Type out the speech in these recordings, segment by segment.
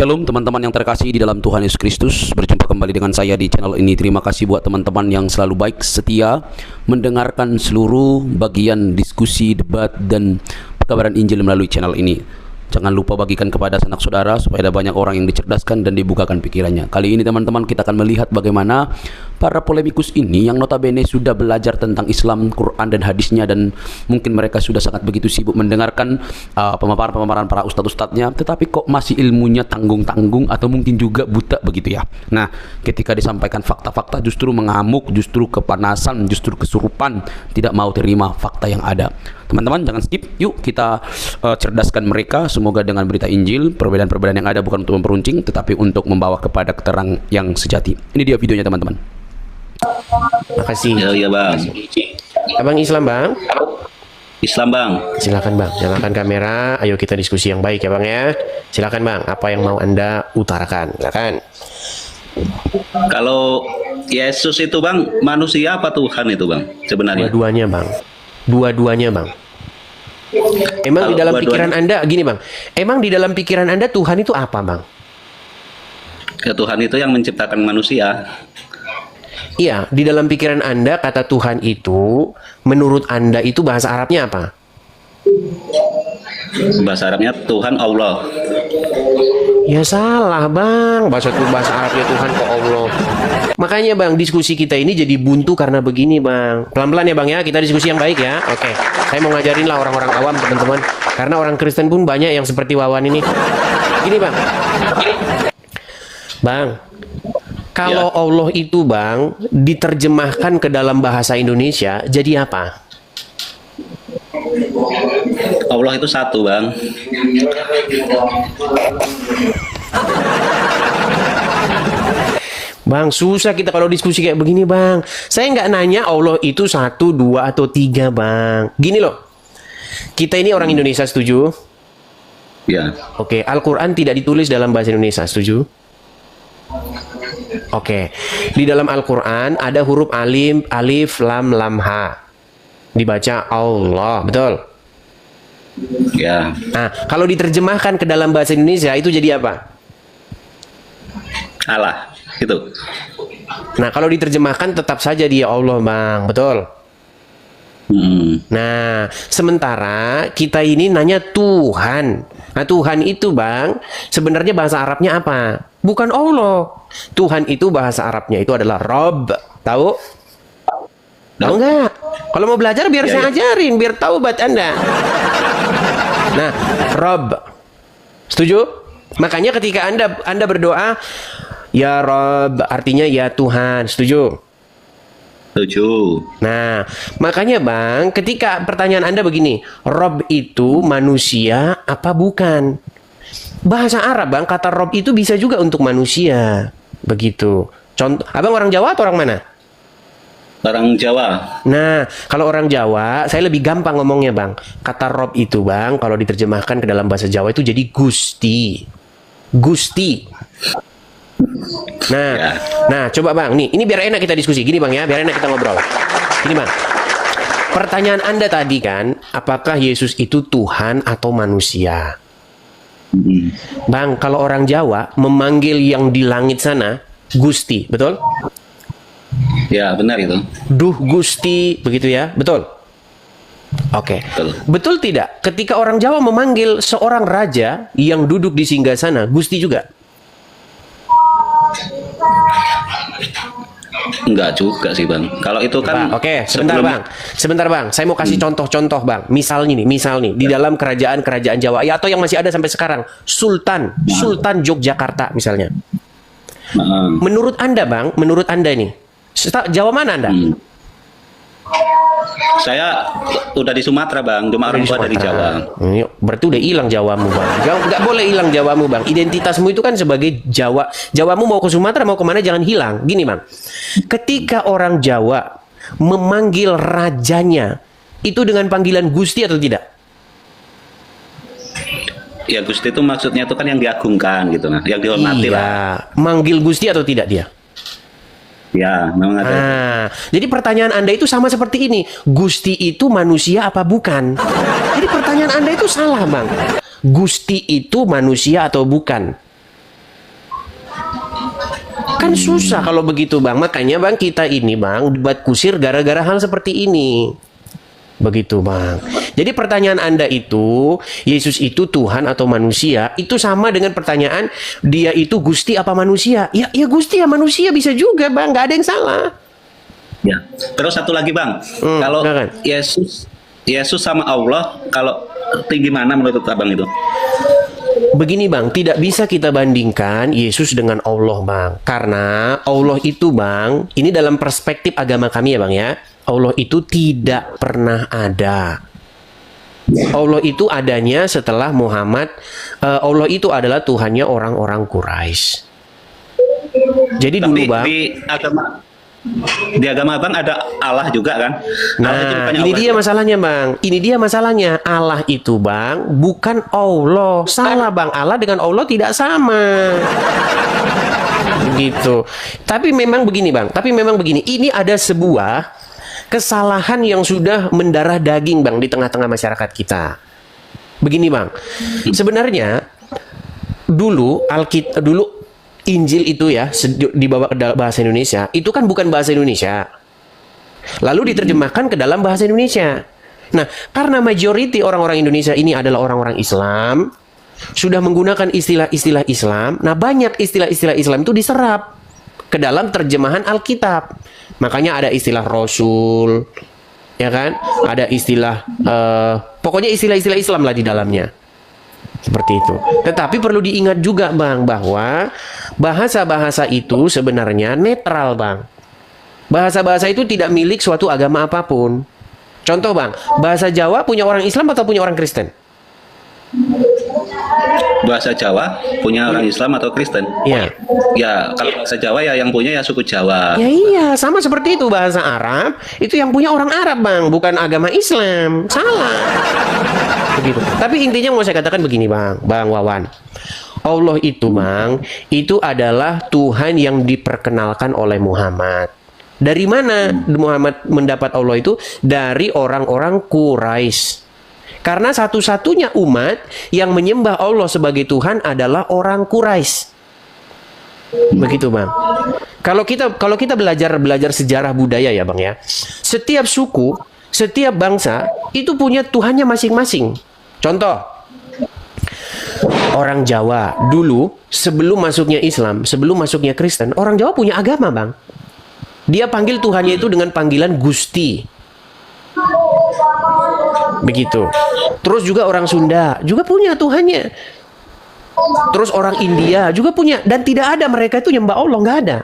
Shalom teman-teman yang terkasih di dalam Tuhan Yesus Kristus. Berjumpa kembali dengan saya di channel ini. Terima kasih buat teman-teman yang selalu baik setia mendengarkan seluruh bagian diskusi, debat, dan pekabaran Injil melalui channel ini. Jangan lupa bagikan kepada sanak saudara supaya ada banyak orang yang dicerdaskan dan dibukakan pikirannya. Kali ini teman-teman kita akan melihat bagaimana para polemikus ini yang notabene sudah belajar tentang Islam, Quran dan hadisnya, dan mungkin mereka sudah sangat begitu sibuk mendengarkan pemaparan-pemaparan para ustadz-ustadznya, tetapi kok masih ilmunya tanggung-tanggung atau mungkin juga buta begitu ya. Nah, ketika disampaikan fakta-fakta justru mengamuk, justru kepanasan, justru kesurupan, tidak mau terima fakta yang ada. Teman-teman jangan skip, yuk kita cerdaskan mereka. Semoga dengan berita Injil, perbedaan-perbedaan yang ada bukan untuk memperuncing, tetapi untuk membawa kepada keterang yang sejati. Ini dia videonya teman-teman. Makasih. Ya bang. Abang Islam bang? Islam bang. Silakan bang, nyalakan kamera. Ayo kita diskusi yang baik ya bang ya. Silakan bang, apa yang mau anda utarakan? Silakan. Kalau Yesus itu bang, manusia apa Tuhan itu bang sebenarnya? Dua-duanya bang. Dua-duanya bang. Emang Kalau di dalam dua-duanya, pikiran anda, gini bang. Emang di dalam pikiran anda Tuhan itu apa bang? Ya, Tuhan itu yang menciptakan manusia. Iya, di dalam pikiran anda kata Tuhan itu, menurut anda itu bahasa Arabnya apa? Bahasa Arabnya Tuhan Allah. Ya salah bang, bahasa Arabnya Tuhan kok Allah. Makanya bang, diskusi kita ini jadi buntu karena begini bang. Pelan-pelan ya bang ya, kita diskusi yang baik ya. Oke, saya mau ngajarin lah orang-orang awam teman-teman. Karena orang Kristen pun banyak yang seperti Wawan ini. Gini bang. Bang, kalau Ya. Allah itu bang, diterjemahkan ke dalam bahasa Indonesia, jadi apa? Allah itu satu bang. Bang, susah kita kalau diskusi kayak begini bang. Saya nggak nanya Allah itu 1, 2, atau 3 bang. Gini loh, kita ini orang Indonesia, setuju? Ya. Oke, Al-Quran tidak ditulis dalam bahasa Indonesia, setuju? Oke, di dalam Al-Quran ada huruf alif, lam, ha. Dibaca Allah, betul? Ya. Nah, kalau diterjemahkan ke dalam bahasa Indonesia itu jadi apa? Allah. Gitu. Nah, kalau diterjemahkan tetap saja dia Allah bang, betul? Nah, sementara kita ini nanya Tuhan. Nah, Tuhan itu bang, sebenarnya bahasa Arabnya apa? Bukan Allah. Tuhan itu bahasa Arabnya itu adalah Rob. Tahu? Tahu nggak? Kalau mau belajar biar saya ajarin, biar tahu buat anda. Nah, Rob. Setuju? Makanya ketika anda berdoa, ya Rob, artinya ya Tuhan. Setuju? Setuju. Nah, makanya bang, ketika pertanyaan anda begini, Rob itu manusia apa bukan? Bahasa Arab bang, kata Rob itu bisa juga untuk manusia. Begitu. Contoh, abang orang Jawa atau orang mana? Orang Jawa. Nah, kalau orang Jawa, saya lebih gampang ngomongnya bang. Kata Rob itu bang, kalau diterjemahkan ke dalam bahasa Jawa itu jadi Gusti. Gusti. Nah, Ya. nah coba bang, ini biar enak kita diskusi. Gini bang ya, biar enak kita ngobrol. Gini bang, pertanyaan anda tadi kan, apakah Yesus itu Tuhan atau manusia? Bang, kalau orang Jawa memanggil yang di langit sana Gusti, betul? Ya benar itu. Duh Gusti, begitu ya, betul? Oke, betul tidak? Ketika orang Jawa memanggil seorang raja yang duduk di singgasana, Gusti juga? Enggak juga sih bang. Kalau itu kan. Oke, sebentar bang. Saya mau kasih contoh-contoh bang. Misal nih, di dalam kerajaan Jawa, ya atau yang masih ada sampai sekarang, Sultan Yogyakarta misalnya. Menurut anda bang, menurut anda nih, Jawa mana anda? Saya udah di Sumatera bang, cuma orang tua dari Jawa. Berarti udah hilang Jawamu bang. Nggak boleh hilang Jawamu bang. Identitasmu itu kan sebagai Jawa. Jawamu mau ke Sumatera mau kemana jangan hilang. Gini bang, ketika orang Jawa memanggil rajanya itu dengan panggilan Gusti atau tidak? Ya Gusti itu maksudnya itu kan yang diagungkan gitu nah, yang dihormati lah. Manggil Gusti atau tidak dia? Ya, memang ada. Nah, jadi pertanyaan Anda itu sama seperti ini. Gusti itu manusia apa bukan? Jadi pertanyaan Anda itu salah, Bang. Gusti itu manusia atau bukan? Kan susah kalau begitu Bang. Makanya Bang, kita ini Bang debat kusir gara-gara hal seperti ini. Begitu Bang. Jadi pertanyaan Anda itu, Yesus itu Tuhan atau manusia, itu sama dengan pertanyaan dia itu Gusti apa manusia? Ya Gusti ya manusia bisa juga Bang, nggak ada yang salah. Ya. Terus satu lagi Bang, kalau silakan. Yesus sama Allah, kalau tinggi mana menurut Abang itu? Begini Bang, tidak bisa kita bandingkan Yesus dengan Allah Bang. Karena Allah itu Bang, ini dalam perspektif agama kami ya Bang ya, Allah itu tidak pernah ada. Allah itu adanya setelah Muhammad. Allah itu adalah Tuhannya orang-orang Quraisy. Jadi Tapi dulu Bang, di agama Abang ada Allah juga kan? Allah itu nah bukannya ini Allah. dia masalahnya Bang. Ini dia masalahnya. Allah itu Bang bukan Allah. Salah Bang, Allah dengan Allah tidak sama. Begitu. Tapi memang begini Bang. Ini ada sebuah kesalahan yang sudah mendarah daging Bang di tengah-tengah masyarakat kita. Begini Bang. Sebenarnya dulu Injil itu ya dibawa ke bahasa Indonesia, itu kan bukan bahasa Indonesia. Lalu diterjemahkan ke dalam bahasa Indonesia. Nah, karena majority orang-orang Indonesia ini adalah orang-orang Islam, sudah menggunakan istilah-istilah Islam. Nah, banyak istilah-istilah Islam itu diserap ke dalam terjemahan Alkitab. Makanya ada istilah Rasul, ya kan? Ada istilah, pokoknya istilah-istilah Islam lah di dalamnya. Seperti itu. Tetapi perlu diingat juga Bang, bahwa bahasa-bahasa itu sebenarnya netral Bang. Bahasa-bahasa itu tidak milik suatu agama apapun. Contoh Bang, bahasa Jawa punya orang Islam atau punya orang Kristen? Bahasa Jawa punya orang Islam atau Kristen? Iya. Ya, kalau bahasa Jawa ya yang punya ya suku Jawa. Ya iya, sama seperti itu. Bahasa Arab itu yang punya orang Arab Bang, bukan agama Islam. Salah. Begitu. Tapi intinya mau saya katakan begini Bang Wawan. Allah itu Bang, itu adalah Tuhan yang diperkenalkan oleh Muhammad. Dari mana Muhammad mendapat Allah itu? Dari orang-orang Quraisy. Karena satu-satunya umat yang menyembah Allah sebagai Tuhan adalah orang Quraisy. Begitu Bang. Kalau kita belajar sejarah budaya ya Bang ya. Setiap suku, setiap bangsa itu punya Tuhannya masing-masing. Contoh, orang Jawa dulu sebelum masuknya Islam, sebelum masuknya Kristen, orang Jawa punya agama Bang. Dia panggil Tuhannya itu dengan panggilan Gusti. Begitu. Terus juga orang Sunda juga punya Tuhannya. Terus orang India juga punya. Dan tidak ada mereka itu nyembah Allah, nggak ada.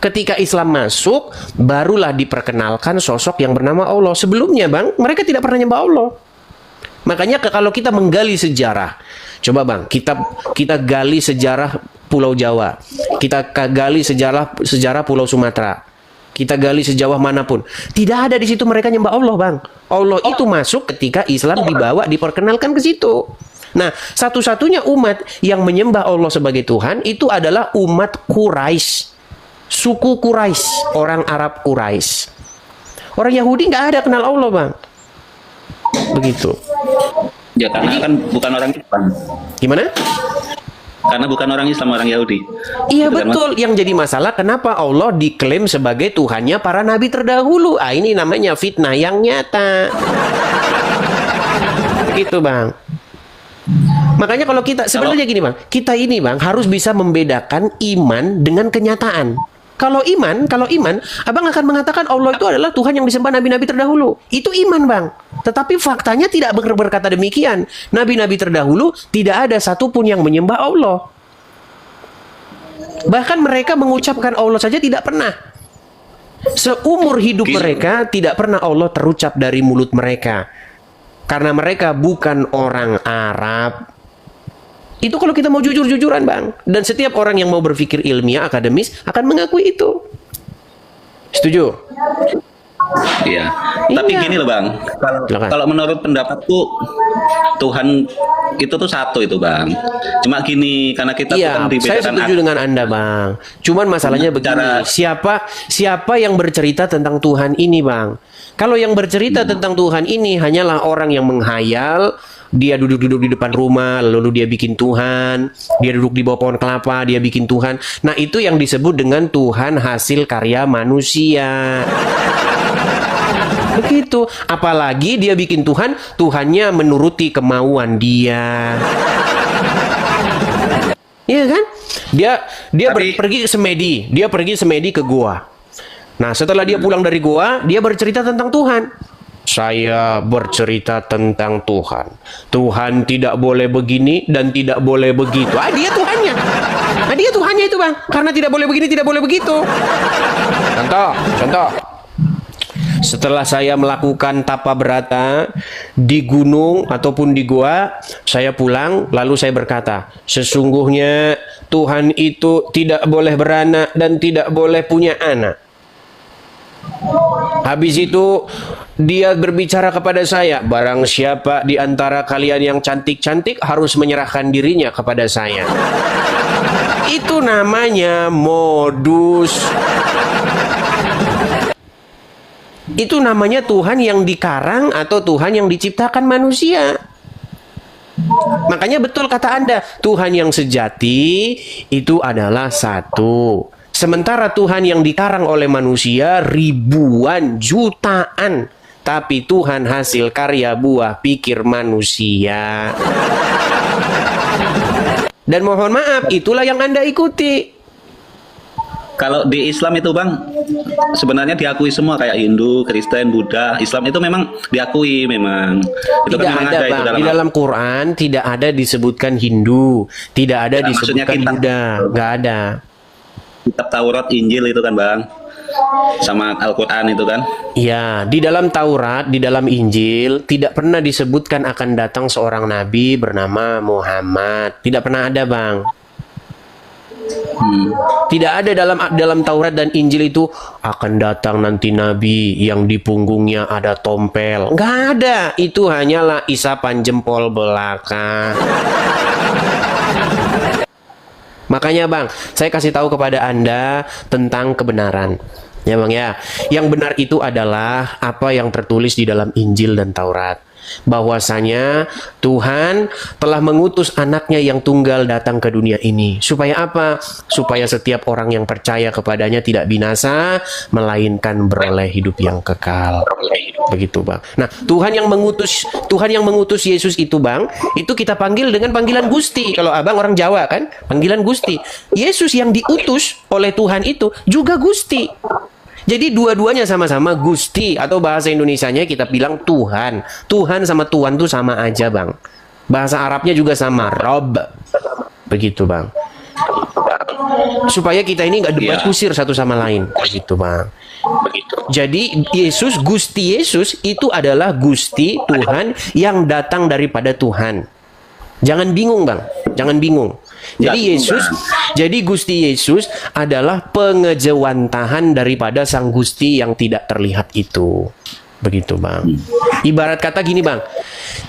Ketika Islam masuk, barulah diperkenalkan sosok yang bernama Allah. Sebelumnya Bang, mereka tidak pernah nyembah Allah. Makanya kalau kita menggali sejarah, coba Bang, kita gali sejarah Pulau Jawa, kita gali sejarah Pulau Sumatera, kita gali sejauh manapun, tidak ada di situ mereka nyembah Allah Bang. Allah itu masuk ketika Islam diperkenalkan ke situ. Nah, satu-satunya umat yang menyembah Allah sebagai Tuhan itu adalah umat Quraisy, suku Quraisy, orang Arab Quraisy. Orang Yahudi nggak ada kenal Allah Bang. Begitu. Ya karena kan bukan orang Islam. Gimana? Karena bukan orang Islam, orang Yahudi. Iya Gitu kan, betul. Yang jadi masalah kenapa Allah diklaim sebagai Tuhannya para nabi terdahulu. Ini namanya fitnah yang nyata. Gitu Bang. Makanya kalau kita sebenarnya gini Bang, kita ini Bang harus bisa membedakan iman dengan kenyataan. Kalau iman, Abang akan mengatakan Allah itu adalah Tuhan yang disembah nabi-nabi terdahulu. Itu iman Bang. Tetapi faktanya tidak berkata demikian. Nabi-nabi terdahulu tidak ada satupun yang menyembah Allah. Bahkan mereka mengucapkan Allah saja tidak pernah. Seumur hidup mereka tidak pernah Allah terucap dari mulut mereka. Karena mereka bukan orang Arab. Itu kalau kita mau jujur-jujuran Bang. Dan setiap orang yang mau berpikir ilmiah, akademis akan mengakui itu. Setuju? Iya. Tapi gini loh Bang, kalau menurut pendapatku Tuhan itu tuh satu itu Bang. Cuma gini, karena kita iya, kan saya setuju dengan Anda Bang. Cuman masalahnya begini, siapa yang bercerita tentang Tuhan ini Bang? Kalau yang bercerita tentang Tuhan ini hanyalah orang yang menghayal, dia duduk-duduk di depan rumah, lalu dia bikin Tuhan, dia duduk di bawah pohon kelapa, dia bikin Tuhan. Nah, itu yang disebut dengan Tuhan hasil karya manusia. Begitu. Apalagi dia bikin Tuhan, Tuhannya menuruti kemauan dia. Iya kan? Dia pergi semedi, dia pergi semedi ke gua. Nah, setelah dia pulang dari gua, dia bercerita tentang Tuhan. Saya bercerita tentang Tuhan. Tuhan tidak boleh begini dan tidak boleh begitu. Dia Tuhannya. Dia Tuhannya itu, Bang. Karena tidak boleh begini, tidak boleh begitu. Contoh. Setelah saya melakukan tapa berata di gunung ataupun di gua, saya pulang lalu saya berkata, sesungguhnya Tuhan itu tidak boleh beranak dan tidak boleh punya anak. Habis itu dia berbicara kepada saya, barang siapa di antara kalian yang cantik-cantik harus menyerahkan dirinya kepada saya. Itu namanya modus. Itu namanya Tuhan yang dikarang atau Tuhan yang diciptakan manusia. Makanya betul kata Anda, Tuhan yang sejati itu adalah satu. Sementara Tuhan yang dikarang oleh manusia ribuan, jutaan. Tapi Tuhan hasil karya buah pikir manusia. Dan mohon maaf, itulah yang Anda ikuti. Kalau di Islam itu Bang, sebenarnya diakui semua kayak Hindu, Kristen, Buddha, Islam itu memang diakui memang. Itu tidak kan memang ada, ada Bang. itu Di dalam Quran tidak ada disebutkan Hindu, tidak ada disebutkan Buddha, nggak ada. Kitab Taurat, Injil itu kan Bang, sama Al-Quran itu kan. Ya, di dalam Taurat, di dalam Injil tidak pernah disebutkan akan datang seorang nabi bernama Muhammad. Tidak pernah ada, Bang. Tidak ada dalam Taurat dan Injil itu akan datang nanti nabi yang di punggungnya ada tompel. Nggak ada. Itu hanyalah isapan jempol belaka. Makanya Bang, saya kasih tahu kepada Anda tentang kebenaran. Ya Bang ya. Yang benar itu adalah apa yang tertulis di dalam Injil dan Taurat. Bahwasanya Tuhan telah mengutus anaknya yang tunggal datang ke dunia ini. Supaya apa? Supaya setiap orang yang percaya kepadanya tidak binasa, melainkan beroleh hidup yang kekal. Begitu Bang. Nah, Tuhan yang mengutus Yesus itu Bang, itu kita panggil dengan panggilan Gusti. Kalau Abang orang Jawa kan, panggilan Gusti. Yesus yang diutus oleh Tuhan itu juga Gusti. Jadi dua-duanya sama-sama Gusti, atau bahasa Indonesianya kita bilang Tuhan. Tuhan sama Tuhan tuh sama aja Bang. Bahasa Arabnya juga sama, Rob. Begitu Bang. Supaya kita ini nggak debat kusir satu sama lain. Begitu Bang. Jadi Yesus, Gusti Yesus itu adalah Gusti Tuhan yang datang daripada Tuhan. Jangan bingung Bang, jangan bingung. Jadi Gusti Yesus adalah pengejawantahan daripada Sang Gusti yang tidak terlihat itu. Begitu Bang. Ibarat kata gini Bang,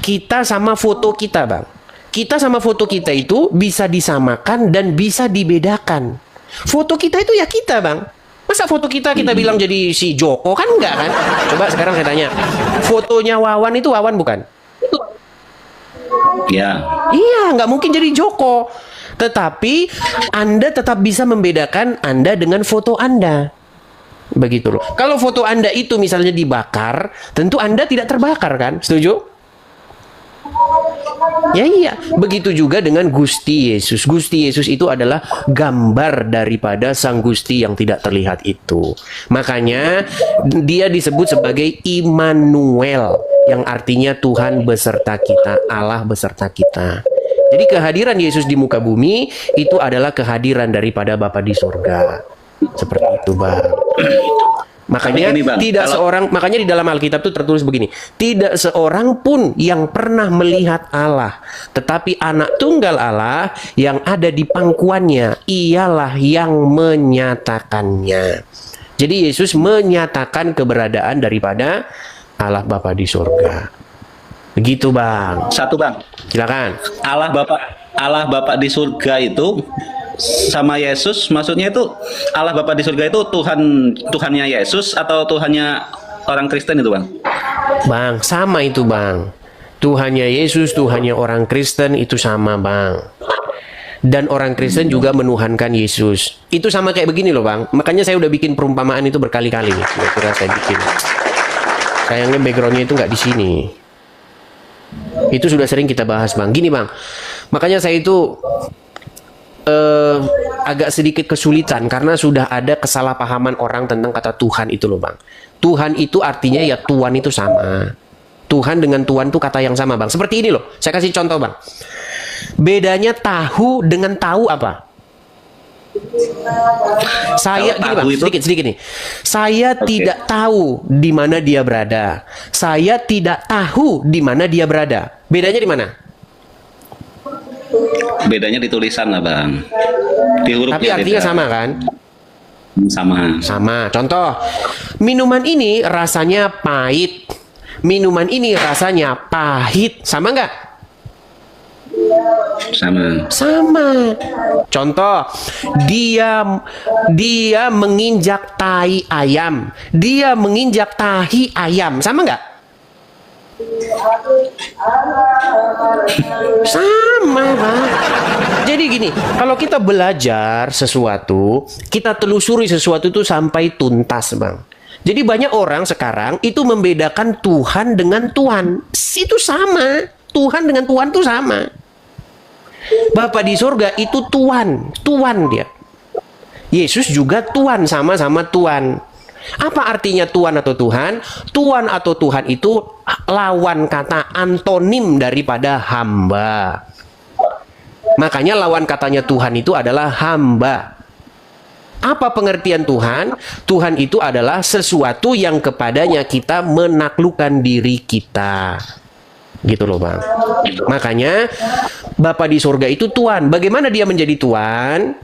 kita sama foto kita Bang. Kita sama foto kita itu bisa disamakan dan bisa dibedakan. Foto kita itu ya kita Bang. Masa foto kita bilang jadi si Joko kan enggak kan? Coba sekarang saya tanya, fotonya Wawan itu Wawan bukan? Ya. Iya, nggak mungkin jadi Joko. Tetapi Anda tetap bisa membedakan Anda dengan foto Anda. Begitu loh. Kalau foto Anda itu misalnya dibakar, tentu Anda tidak terbakar kan? Setuju? Ya iya. Begitu juga dengan Gusti Yesus. Gusti Yesus itu adalah gambar daripada Sang Gusti yang tidak terlihat itu. Makanya dia disebut sebagai Immanuel, yang artinya Tuhan beserta kita, Allah beserta kita. Jadi kehadiran Yesus di muka bumi itu adalah kehadiran daripada Bapa di surga. Seperti itu, Bang. Makanya makanya di dalam Alkitab itu tertulis begini, tidak seorang pun yang pernah melihat Allah, tetapi anak tunggal Allah yang ada di pangkuannya, ialah yang menyatakannya. Jadi Yesus menyatakan keberadaan daripada Allah Bapa di surga. Begitu Bang. Satu Bang. Silakan. Allah Bapa di surga itu sama Yesus, maksudnya itu Allah Bapa di surga itu Tuhannya Yesus atau Tuhannya orang Kristen itu Bang? Bang, sama itu Bang. Tuhannya Yesus, Tuhannya orang Kristen itu sama, Bang. Dan orang Kristen juga menuhankan Yesus. Itu sama kayak begini loh, Bang. Makanya saya udah bikin perumpamaan itu berkali-kali nih. Kira-kira saya bikin. Sayangnya backgroundnya itu nggak di sini. Itu sudah sering kita bahas, Bang. Gini, Bang. Makanya saya itu agak sedikit kesulitan karena sudah ada kesalahpahaman orang tentang kata Tuhan itu loh, Bang. Tuhan itu artinya ya Tuhan itu sama. Tuhan dengan Tuhan itu kata yang sama, Bang. Seperti ini loh. Saya kasih contoh, Bang. Bedanya tahu dengan tahu apa? Saya gini, Bang, sedikit nih. Saya tidak tahu di mana dia berada. Saya tidak tahu di mana dia berada. Bedanya di mana? Bedanya di tulisan lah, Bang. Di huruf. Tapi artinya beda. Sama kan? Sama. Contoh, minuman ini rasanya pahit. Minuman ini rasanya pahit. Sama nggak? Sama. Contoh, dia menginjak tahi ayam. Dia menginjak tahi ayam. Sama nggak? Sama, Bang. Jadi gini, kalau kita belajar sesuatu, kita telusuri sesuatu itu sampai tuntas, Bang. Jadi banyak orang sekarang itu membedakan Tuhan dengan Tuhan. Itu sama. Tuhan dengan Tuhan itu sama. Bapa di surga itu Tuhan. Tuhan dia. Yesus juga Tuhan, sama-sama Tuhan. Apa artinya Tuhan atau Tuhan? Tuhan atau Tuhan itu lawan kata antonim daripada hamba. Makanya lawan katanya Tuhan itu adalah hamba. Apa pengertian Tuhan? Tuhan itu adalah sesuatu yang kepadanya kita menaklukkan diri kita. Gitu loh, Bang. Makanya Bapa di surga itu Tuhan. Bagaimana dia menjadi Tuhan?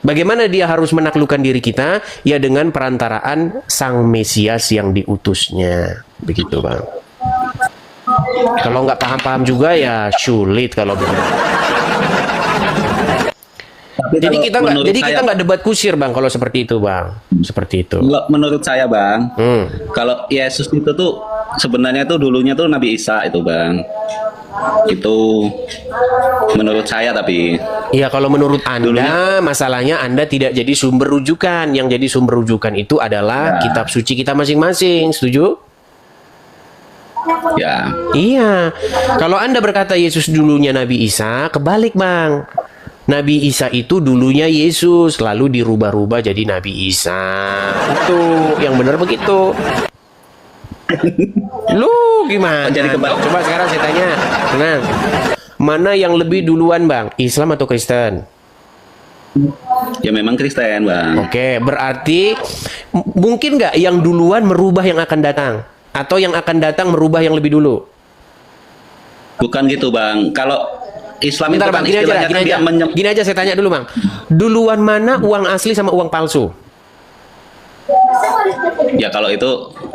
Bagaimana dia harus menaklukkan diri kita? Ya dengan perantaraan Sang Mesias yang diutusnya. Begitu, Bang. Kalau nggak paham-paham juga ya sulit kalau begitu. Jadi kita nggak debat kusir, Bang, kalau seperti itu, Bang. Seperti itu. Menurut saya, Bang, kalau Yesus itu tuh sebenarnya tuh dulunya tuh Nabi Isa itu, Bang. Itu menurut saya, tapi iya, kalau menurut Anda dulunya, masalahnya Anda tidak jadi sumber rujukan. Yang jadi sumber rujukan itu adalah kitab suci kita masing-masing. Setuju? Ya. Iya. Kalau Anda berkata Yesus dulunya Nabi Isa, kebalik, Bang. Nabi Isa itu dulunya Yesus, lalu dirubah-rubah jadi Nabi Isa. Itu yang benar begitu. Lu gimana? Coba sekarang saya tanya, tenang. Mana yang lebih duluan, Bang? Islam atau Kristen? Ya memang Kristen, Bang. Oke, berarti mungkin nggak yang duluan merubah yang akan datang? Atau yang akan datang merubah yang lebih dulu? Bukan gitu, Bang. Kalau Islam bentar, itu kan Bang, gini aja saya tanya dulu, Bang. Duluan mana uang asli sama uang palsu? Ya kalau itu,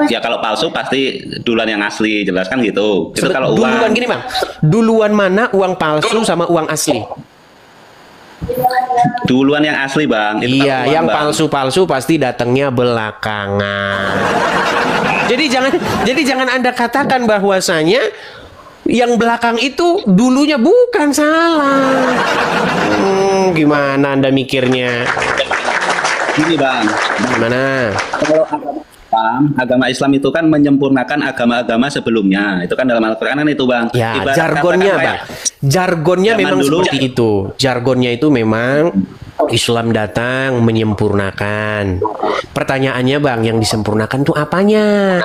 ya kalau palsu pasti duluan yang asli, jelas kan gitu. Itu kalau duluan uang. Gini, Bang. Duluan mana uang palsu sama uang asli? Duluan yang asli, Bang. Itu iya, uang, yang Bang. palsu-palsu pasti datangnya belakangan. Jadi jangan Anda katakan bahwasanya yang belakang itu dulunya bukan, salah. Gimana Anda mikirnya? Gini, Bang. Gimana? Kalau agama Islam itu kan menyempurnakan agama-agama sebelumnya. Itu kan dalam Al-Qur'an kan itu, Bang. Ya, Ibarat jargonnya, Bang. Jargonnya memang dulu, seperti itu. Jargonnya itu memang Islam datang menyempurnakan. Pertanyaannya, Bang, yang disempurnakan tuh apanya?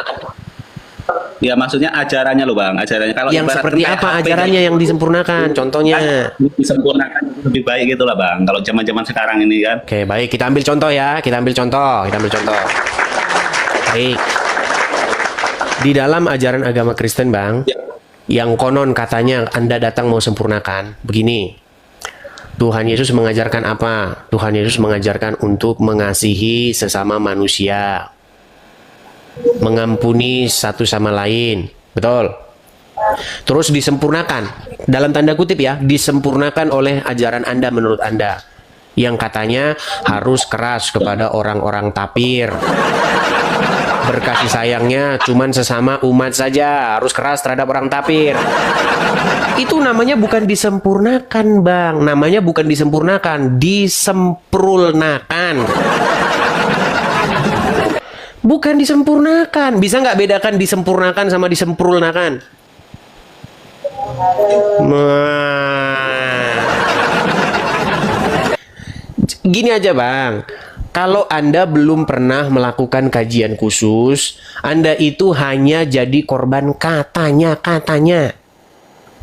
Ya maksudnya ajarannya loh, Bang. Ajarannya kalau yang seperti apa ajarannya yang disempurnakan? Contohnya disempurnakan lebih baik gitu lah, Bang. Kalau zaman-zaman sekarang ini kan. Oke, baik, kita ambil contoh ya. Kita ambil contoh. Baik. Di dalam ajaran agama Kristen, Bang, yang konon katanya Anda datang mau sempurnakan. Begini. Tuhan Yesus mengajarkan apa? Tuhan Yesus mengajarkan untuk mengasihi sesama manusia. Mengampuni satu sama lain. Betul? Terus disempurnakan. Dalam tanda kutip ya, disempurnakan oleh ajaran Anda menurut Anda. Yang katanya harus keras kepada orang-orang tapir. berkasih sayangnya cuman sesama umat saja, harus keras terhadap orang kafir. Itu namanya bukan disempurnakan, Bang. Namanya bukan disempurnakan, disempurnakan. Bukan disempurnakan. Bisa nggak bedakan disempurnakan sama disempurnakan? Nah. Gini aja, Bang. Kalau Anda belum pernah melakukan kajian khusus, Anda itu hanya jadi korban katanya.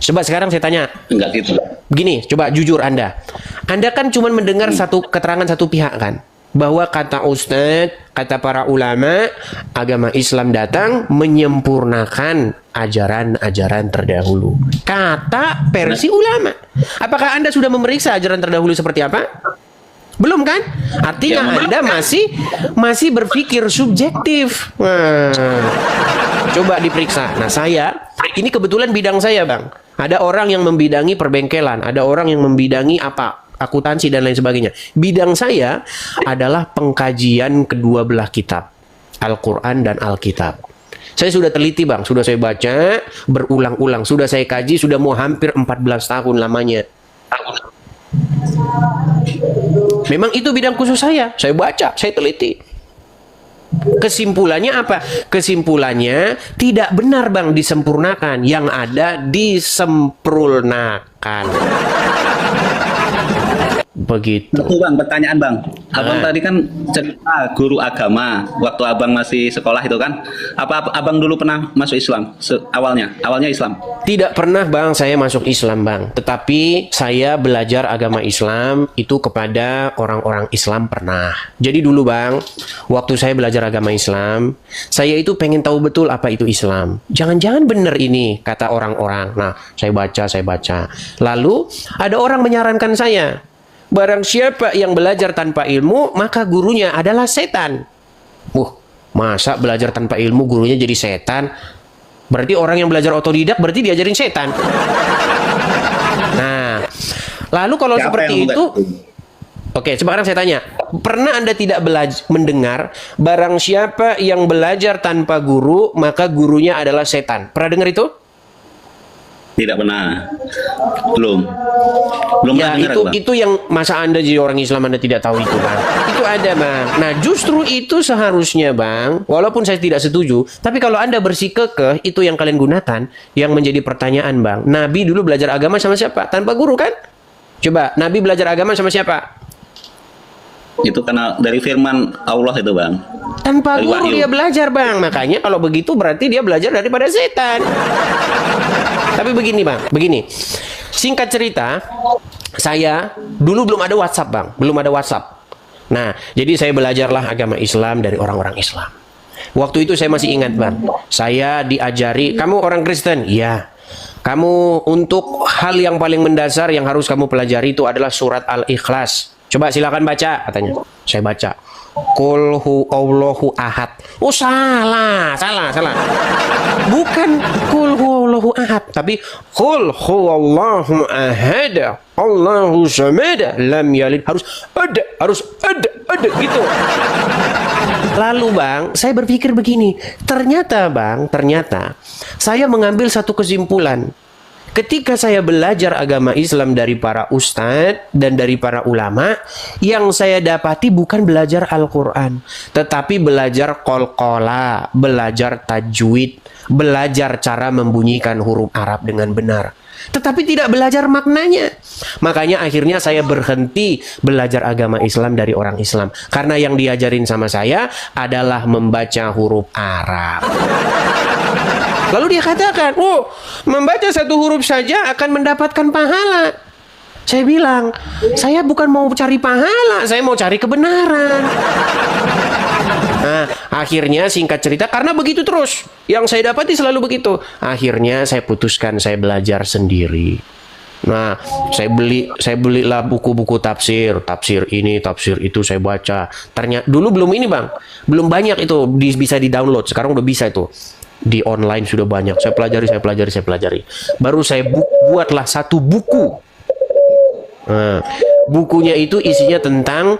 Coba sekarang saya tanya. Enggak gitu. Begini, coba jujur Anda. Anda kan cuma mendengar keterangan satu pihak kan? Bahwa kata Ustadz, kata para ulama, agama Islam datang menyempurnakan ajaran-ajaran terdahulu. Kata versi ulama. Apakah Anda sudah memeriksa ajaran terdahulu seperti apa? Belum kan? Artinya Anda masih berpikir subjektif. Nah, coba diperiksa. Nah, ini kebetulan bidang saya, Bang. Ada orang yang membidangi perbengkelan, ada orang yang membidangi akuntansi dan lain sebagainya. Bidang saya adalah pengkajian kedua belah kitab, Al-Quran dan Alkitab. Saya sudah teliti, Bang, sudah saya baca berulang-ulang, sudah saya kaji, sudah mau hampir 14 tahun lamanya. Memang itu bidang khusus saya baca, saya teliti. Kesimpulannya apa? Kesimpulannya tidak benar, Bang, disempurnakan. Yang ada disempurnakan. Begitu. Betul, Bang, pertanyaan, Bang. Abang tadi kan cerita guru agama waktu Abang masih sekolah itu kan. Apa Abang dulu pernah masuk Islam awalnya Islam? Tidak pernah, Bang, saya masuk Islam, Bang. Tetapi saya belajar agama Islam itu kepada orang-orang Islam pernah. Jadi dulu, Bang, waktu saya belajar agama Islam, saya itu pengen tahu betul apa itu Islam. Jangan-jangan benar ini kata orang-orang. Nah, saya baca. Lalu ada orang menyarankan saya, barang siapa yang belajar tanpa ilmu, maka gurunya adalah setan. Masa belajar tanpa ilmu gurunya jadi setan? Berarti orang yang belajar otodidak berarti diajarin setan. Nah, lalu kalau seperti itu, oke, sekarang saya tanya, pernah Anda tidak mendengar barang siapa yang belajar tanpa guru, maka gurunya adalah setan? Pernah dengar itu? Tidak pernah. Belum Ya, pernah dengar, itu yang masa Anda jadi orang Islam Anda tidak tahu itu, Bang. Itu ada, Bang. Nah, justru itu seharusnya, Bang, walaupun saya tidak setuju, tapi kalau Anda bersikukuh, itu yang kalian gunakan, yang menjadi pertanyaan, Bang. Nabi dulu belajar agama sama siapa? Tanpa guru kan? Coba, Nabi belajar agama sama siapa? Itu karena dari firman Allah itu, Bang. Tanpa dari guru wahyu. dia belajar, Bang. Makanya kalau begitu berarti dia belajar daripada setan. Tapi begini, Bang. Begini. Singkat cerita, saya dulu belum ada WhatsApp, Bang. Belum ada WhatsApp. Nah, jadi saya belajarlah agama Islam dari orang-orang Islam. Waktu itu saya masih ingat, Bang. Saya diajari, kamu orang Kristen? Iya. Kamu untuk hal yang paling mendasar yang harus kamu pelajari itu adalah surat Al-Ikhlas. Coba silakan baca, katanya. Saya baca. Qul huwallahu ahad. Oh, salah. Bukan qul huwallahu ahad, tapi qul huwallahu ahad. Allahu samad, lam yalid. Harus ada gitu. Lalu, Bang, saya berpikir begini. Ternyata saya mengambil satu kesimpulan. Ketika saya belajar agama Islam dari para ustadz dan dari para ulama, yang saya dapati bukan belajar Al-Quran, tetapi belajar qalqalah, belajar tajwid, belajar cara membunyikan huruf Arab dengan benar. Tetapi tidak belajar maknanya. Makanya akhirnya saya berhenti belajar agama Islam dari orang Islam. Karena yang diajarin sama saya adalah membaca huruf Arab. Lalu dia katakan, membaca satu huruf saja akan mendapatkan pahala. Saya bilang, saya bukan mau cari pahala, saya mau cari kebenaran. Nah, akhirnya singkat cerita, karena begitu terus, yang saya dapati selalu begitu. Akhirnya saya putuskan saya belajar sendiri. Nah, saya belilah buku-buku tafsir ini, tafsir itu saya baca. Ternyata dulu belum ini, Bang, belum banyak itu bisa di-download. Sekarang udah bisa itu. Di online sudah banyak. Saya pelajari. Baru saya buatlah satu buku. Nah, bukunya itu isinya tentang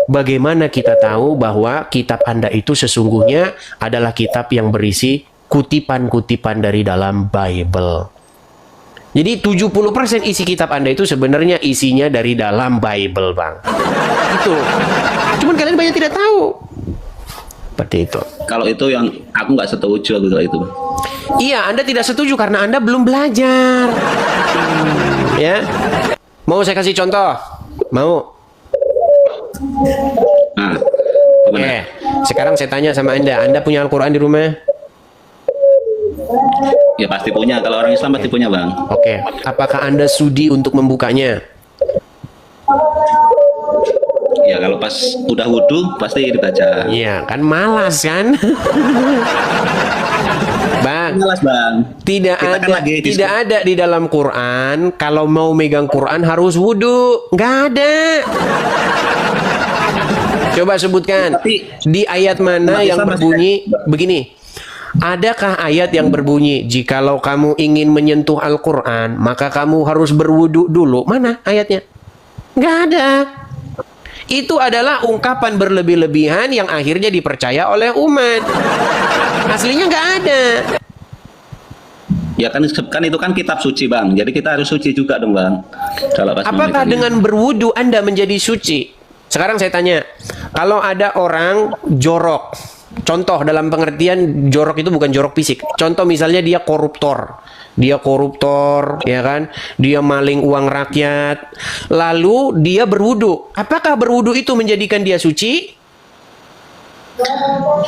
bagaimana kita tahu bahwa kitab Anda itu sesungguhnya adalah kitab yang berisi kutipan-kutipan dari dalam Bible. Jadi 70% isi kitab Anda itu sebenarnya isinya dari dalam Bible, Bang. Itu. Cuman kalian banyak tidak tahu. Seperti itu. Kalau itu yang aku nggak setuju gitu itu. Iya, Anda tidak setuju karena Anda belum belajar. Ya. Mau saya kasih contoh? Mau? Nah, Oke. Sekarang saya tanya sama Anda punya Al-Quran di rumah? ya pasti punya. Kalau orang Islam pasti punya, Bang. Oke. Apakah Anda sudi untuk membukanya? Ya kalau pas udah wudhu pasti dibaca. Iya, kan malas kan? Bang, Malas, Bang. tidak Kita kan ada lagi tidak ada di dalam Quran kalau mau megang Quran harus wudhu. Nggak ada. Coba sebutkan di ayat mana yang berbunyi begini. Adakah ayat yang berbunyi jikalau kamu ingin menyentuh Al-Quran maka kamu harus berwudu dulu? Mana ayatnya? Nggak ada. Itu adalah ungkapan berlebih-lebihan yang akhirnya dipercaya oleh umat. Aslinya nggak ada. Ya kan itu kan kitab suci, Bang. Jadi kita harus suci juga dong, Bang. Kalau pas Apakah memegangnya. dengan berwudu Anda menjadi suci? Sekarang saya tanya, kalau ada orang jorok, contoh dalam pengertian jorok itu bukan jorok fisik. Contoh misalnya dia koruptor. Dia koruptor, ya kan? Dia maling uang rakyat. Lalu dia berwudu. Apakah berwudu itu menjadikan dia suci?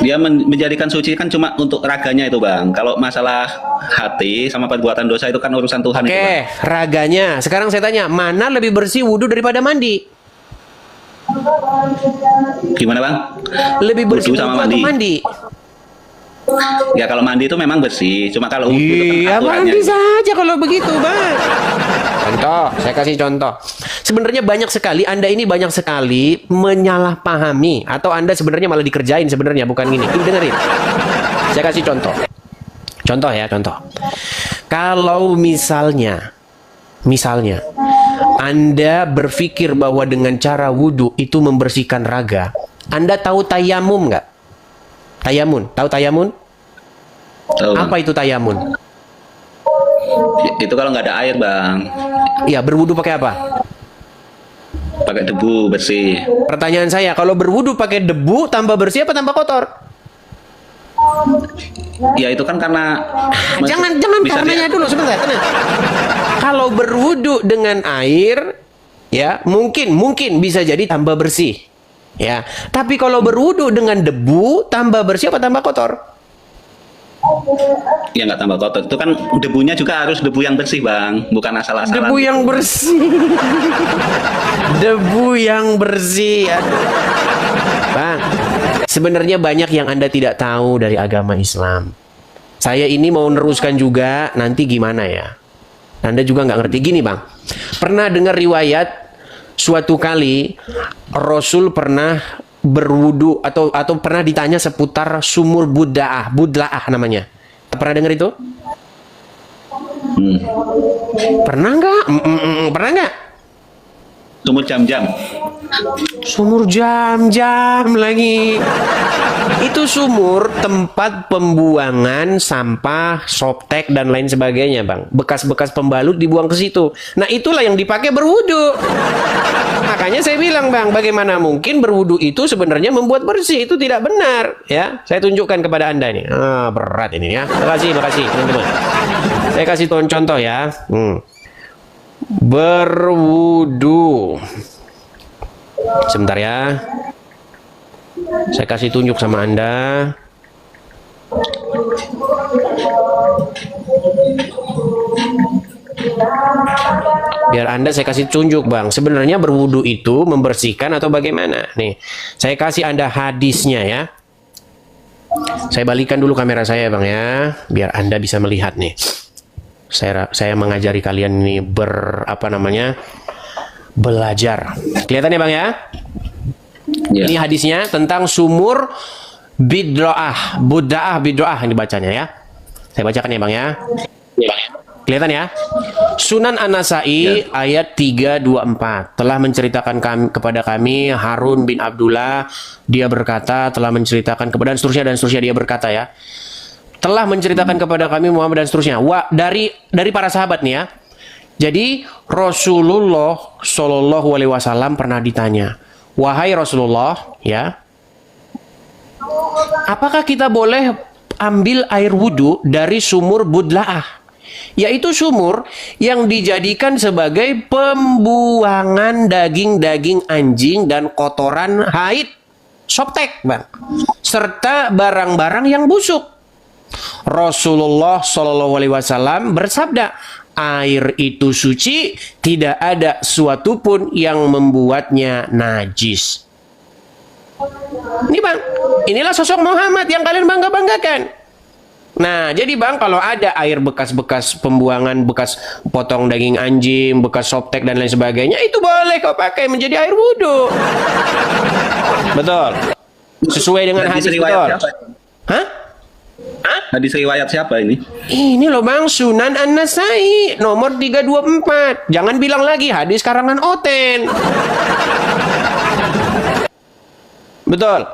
Dia menjadikan suci kan cuma untuk raganya itu, Bang. Kalau masalah hati sama perbuatan dosa itu kan urusan Tuhan itu, Oke, Bang. raganya. Sekarang saya tanya, mana lebih bersih wudu daripada mandi? Gimana, Bang? Lebih bersih Wudu sama wudu atau mandi. mandi? Ya kalau mandi itu memang bersih. Cuma kalau wudu itu Iya, kan aturannya. mandi saja kalau begitu, Bang. Contoh, saya kasih contoh. Sebenarnya banyak sekali, Anda ini banyak sekali menyalahpahami. Atau Anda sebenarnya malah dikerjain sebenarnya, bukan gini. Ini dengerin. Saya kasih contoh. Contoh ya, contoh. Kalau misalnya, Anda berpikir bahwa dengan cara wudhu itu membersihkan raga. Anda tahu tayamum nggak? Tayamun, tahu tayamun? Tahu, Bang. Apa itu tayamun? Itu kalau nggak ada air, Bang. Ya, berwudhu pakai apa? Pakai debu bersih. Pertanyaan saya, kalau berwudhu pakai debu, tambah bersih apa tambah kotor? Ya itu kan karena Jangan bisa karenanya dulu sebentar. Tenang. Kalau berwudhu dengan air, ya mungkin bisa jadi tambah bersih, ya. Tapi kalau berwudhu dengan debu, tambah bersih apa tambah kotor? Ya nggak tambah kotor. Itu kan debunya juga harus debu yang bersih, Bang. Bukan asal-asalan. Debu yang bersih. Debu yang bersih. Aduh. Bang, sebenarnya banyak yang Anda tidak tahu dari agama Islam. Saya ini mau neruskan juga, nanti gimana ya? Anda juga nggak ngerti. Gini, Bang. Pernah dengar riwayat suatu kali Rasul pernah berwudu atau pernah ditanya seputar sumur budlaah namanya. Pernah dengar itu? Pernah nggak? Pernah nggak? Sumur jam-jam. Sumur jam-jam lagi. Itu sumur tempat pembuangan sampah, softtek dan lain sebagainya, Bang. Bekas-bekas pembalut dibuang ke situ. Nah, itulah yang dipakai berwudu. Makanya saya bilang, Bang, bagaimana mungkin berwudu itu sebenarnya membuat bersih? Itu tidak benar, ya. Saya tunjukkan kepada Anda ini. Berat ini ya. Makasih, teman-teman. Saya kasih contoh ya. Berwudu. Sebentar ya. Saya kasih tunjuk sama Anda. Biar Anda saya kasih tunjuk, Bang. Sebenarnya berwudu itu membersihkan atau bagaimana? Nih, saya kasih Anda hadisnya ya. Saya balikan dulu kamera saya, Bang ya, biar Anda bisa melihat nih. Saya mengajari kalian ini belajar. Kelihatan ya, Bang ya? Ya. Ini hadisnya tentang sumur bid'ah yang dibacanya ya. Saya bacakan ya, Bang ya. Kelihatan ya? Sunan An-Nasai ayat 324 telah menceritakan kepada kami Harun bin Abdullah, dia berkata, telah menceritakan kepada dan seterusnya dia berkata ya. Telah menceritakan kepada kami Muhammad dan seterusnya. Dari para sahabat nih ya. Jadi Rasulullah Shallallahu Alaihi Wasallam pernah ditanya, wahai Rasulullah, ya, apakah kita boleh ambil air wudhu dari sumur Budla'ah? Yaitu sumur yang dijadikan sebagai pembuangan daging-daging anjing dan kotoran haid, soptek, bang, serta barang-barang yang busuk. Rasulullah Shallallahu Alaihi Wasallam bersabda, air itu suci, tidak ada suatu pun yang membuatnya najis. Ini bang, inilah sosok Muhammad yang kalian bangga-banggakan. Nah, jadi bang, kalau ada air bekas-bekas pembuangan, bekas potong daging anjing, bekas soptek dan lain sebagainya, itu boleh kau pakai menjadi air wudhu. Betul. Sesuai dengan hadis, betul. Hah? Hadis riwayat siapa ini? Ini loh bang, Sunan An-Nasai nomor 324. Jangan bilang lagi hadis karangan Oten. Betul.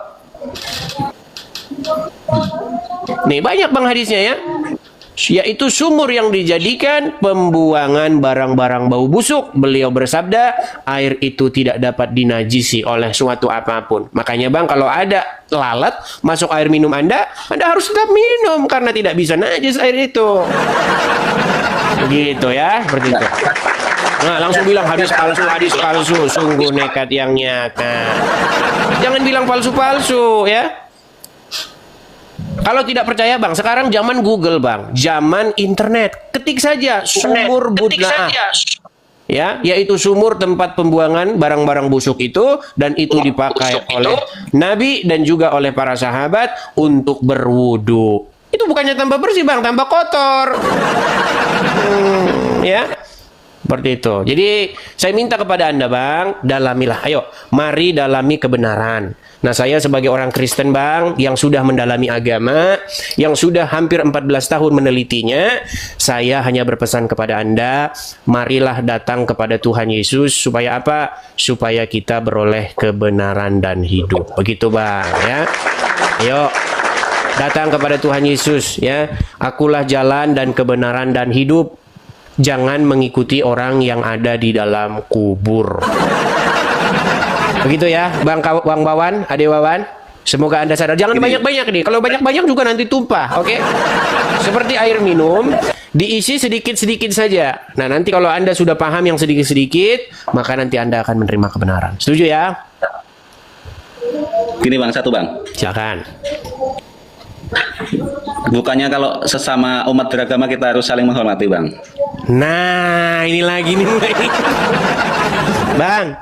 Nih banyak bang hadisnya ya. Yaitu sumur yang dijadikan pembuangan barang-barang bau busuk. Beliau bersabda, air itu tidak dapat dinajisi oleh suatu apapun. Makanya bang, kalau ada lalat masuk air minum Anda harus tetap minum karena tidak bisa najis air itu. Begitu ya, seperti itu. Nah, langsung bilang hadis palsu, sungguh nekat yang nyata. Jangan bilang palsu-palsu ya. Kalau tidak percaya bang, sekarang zaman Google bang, zaman internet, ketik saja sumur Budla'ah, ya, yaitu sumur tempat pembuangan barang-barang busuk itu, dan itu dipakai oleh Nabi dan juga oleh para sahabat untuk berwudu. Itu bukannya tambah bersih bang, tambah kotor, ya. Seperti itu. Jadi saya minta kepada Anda bang, dalamilah. Ayo, mari dalami kebenaran. Nah, saya sebagai orang Kristen bang, yang sudah mendalami agama, yang sudah hampir 14 tahun menelitinya, saya hanya berpesan kepada Anda, marilah datang kepada Tuhan Yesus. Supaya apa? Supaya kita beroleh kebenaran dan hidup. Begitu bang ya. Ayo, datang kepada Tuhan Yesus ya. Akulah jalan dan kebenaran dan hidup. Jangan mengikuti orang yang ada di dalam kubur. Begitu ya, Bang Wawan, Ade Wawan. Semoga Anda sadar. Jangan banyak-banyak nih. Kalau banyak-banyak juga nanti tumpah, oke? Seperti air minum, diisi sedikit-sedikit saja. Nah, nanti kalau Anda sudah paham yang sedikit-sedikit, maka nanti Anda akan menerima kebenaran. Setuju ya? Gini bang, satu bang. Silakan. Bukannya kalau sesama umat beragama kita harus saling menghormati bang? Nah, ini lagi nih. Bang,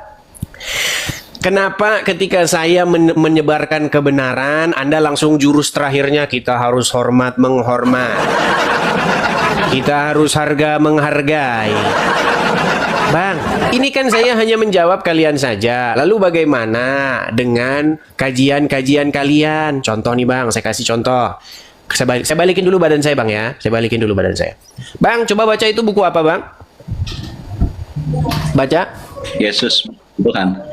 kenapa ketika saya menyebarkan kebenaran, Anda langsung jurus terakhirnya kita harus hormat menghormat. Kita harus harga menghargai. Bang, ini kan saya hanya menjawab kalian saja. Lalu bagaimana dengan kajian-kajian kalian? Contoh nih bang, saya kasih contoh. Saya balikin dulu badan saya bang ya. Saya balikin dulu badan saya. Bang, coba baca itu buku apa bang? Baca. Yesus Tuhan.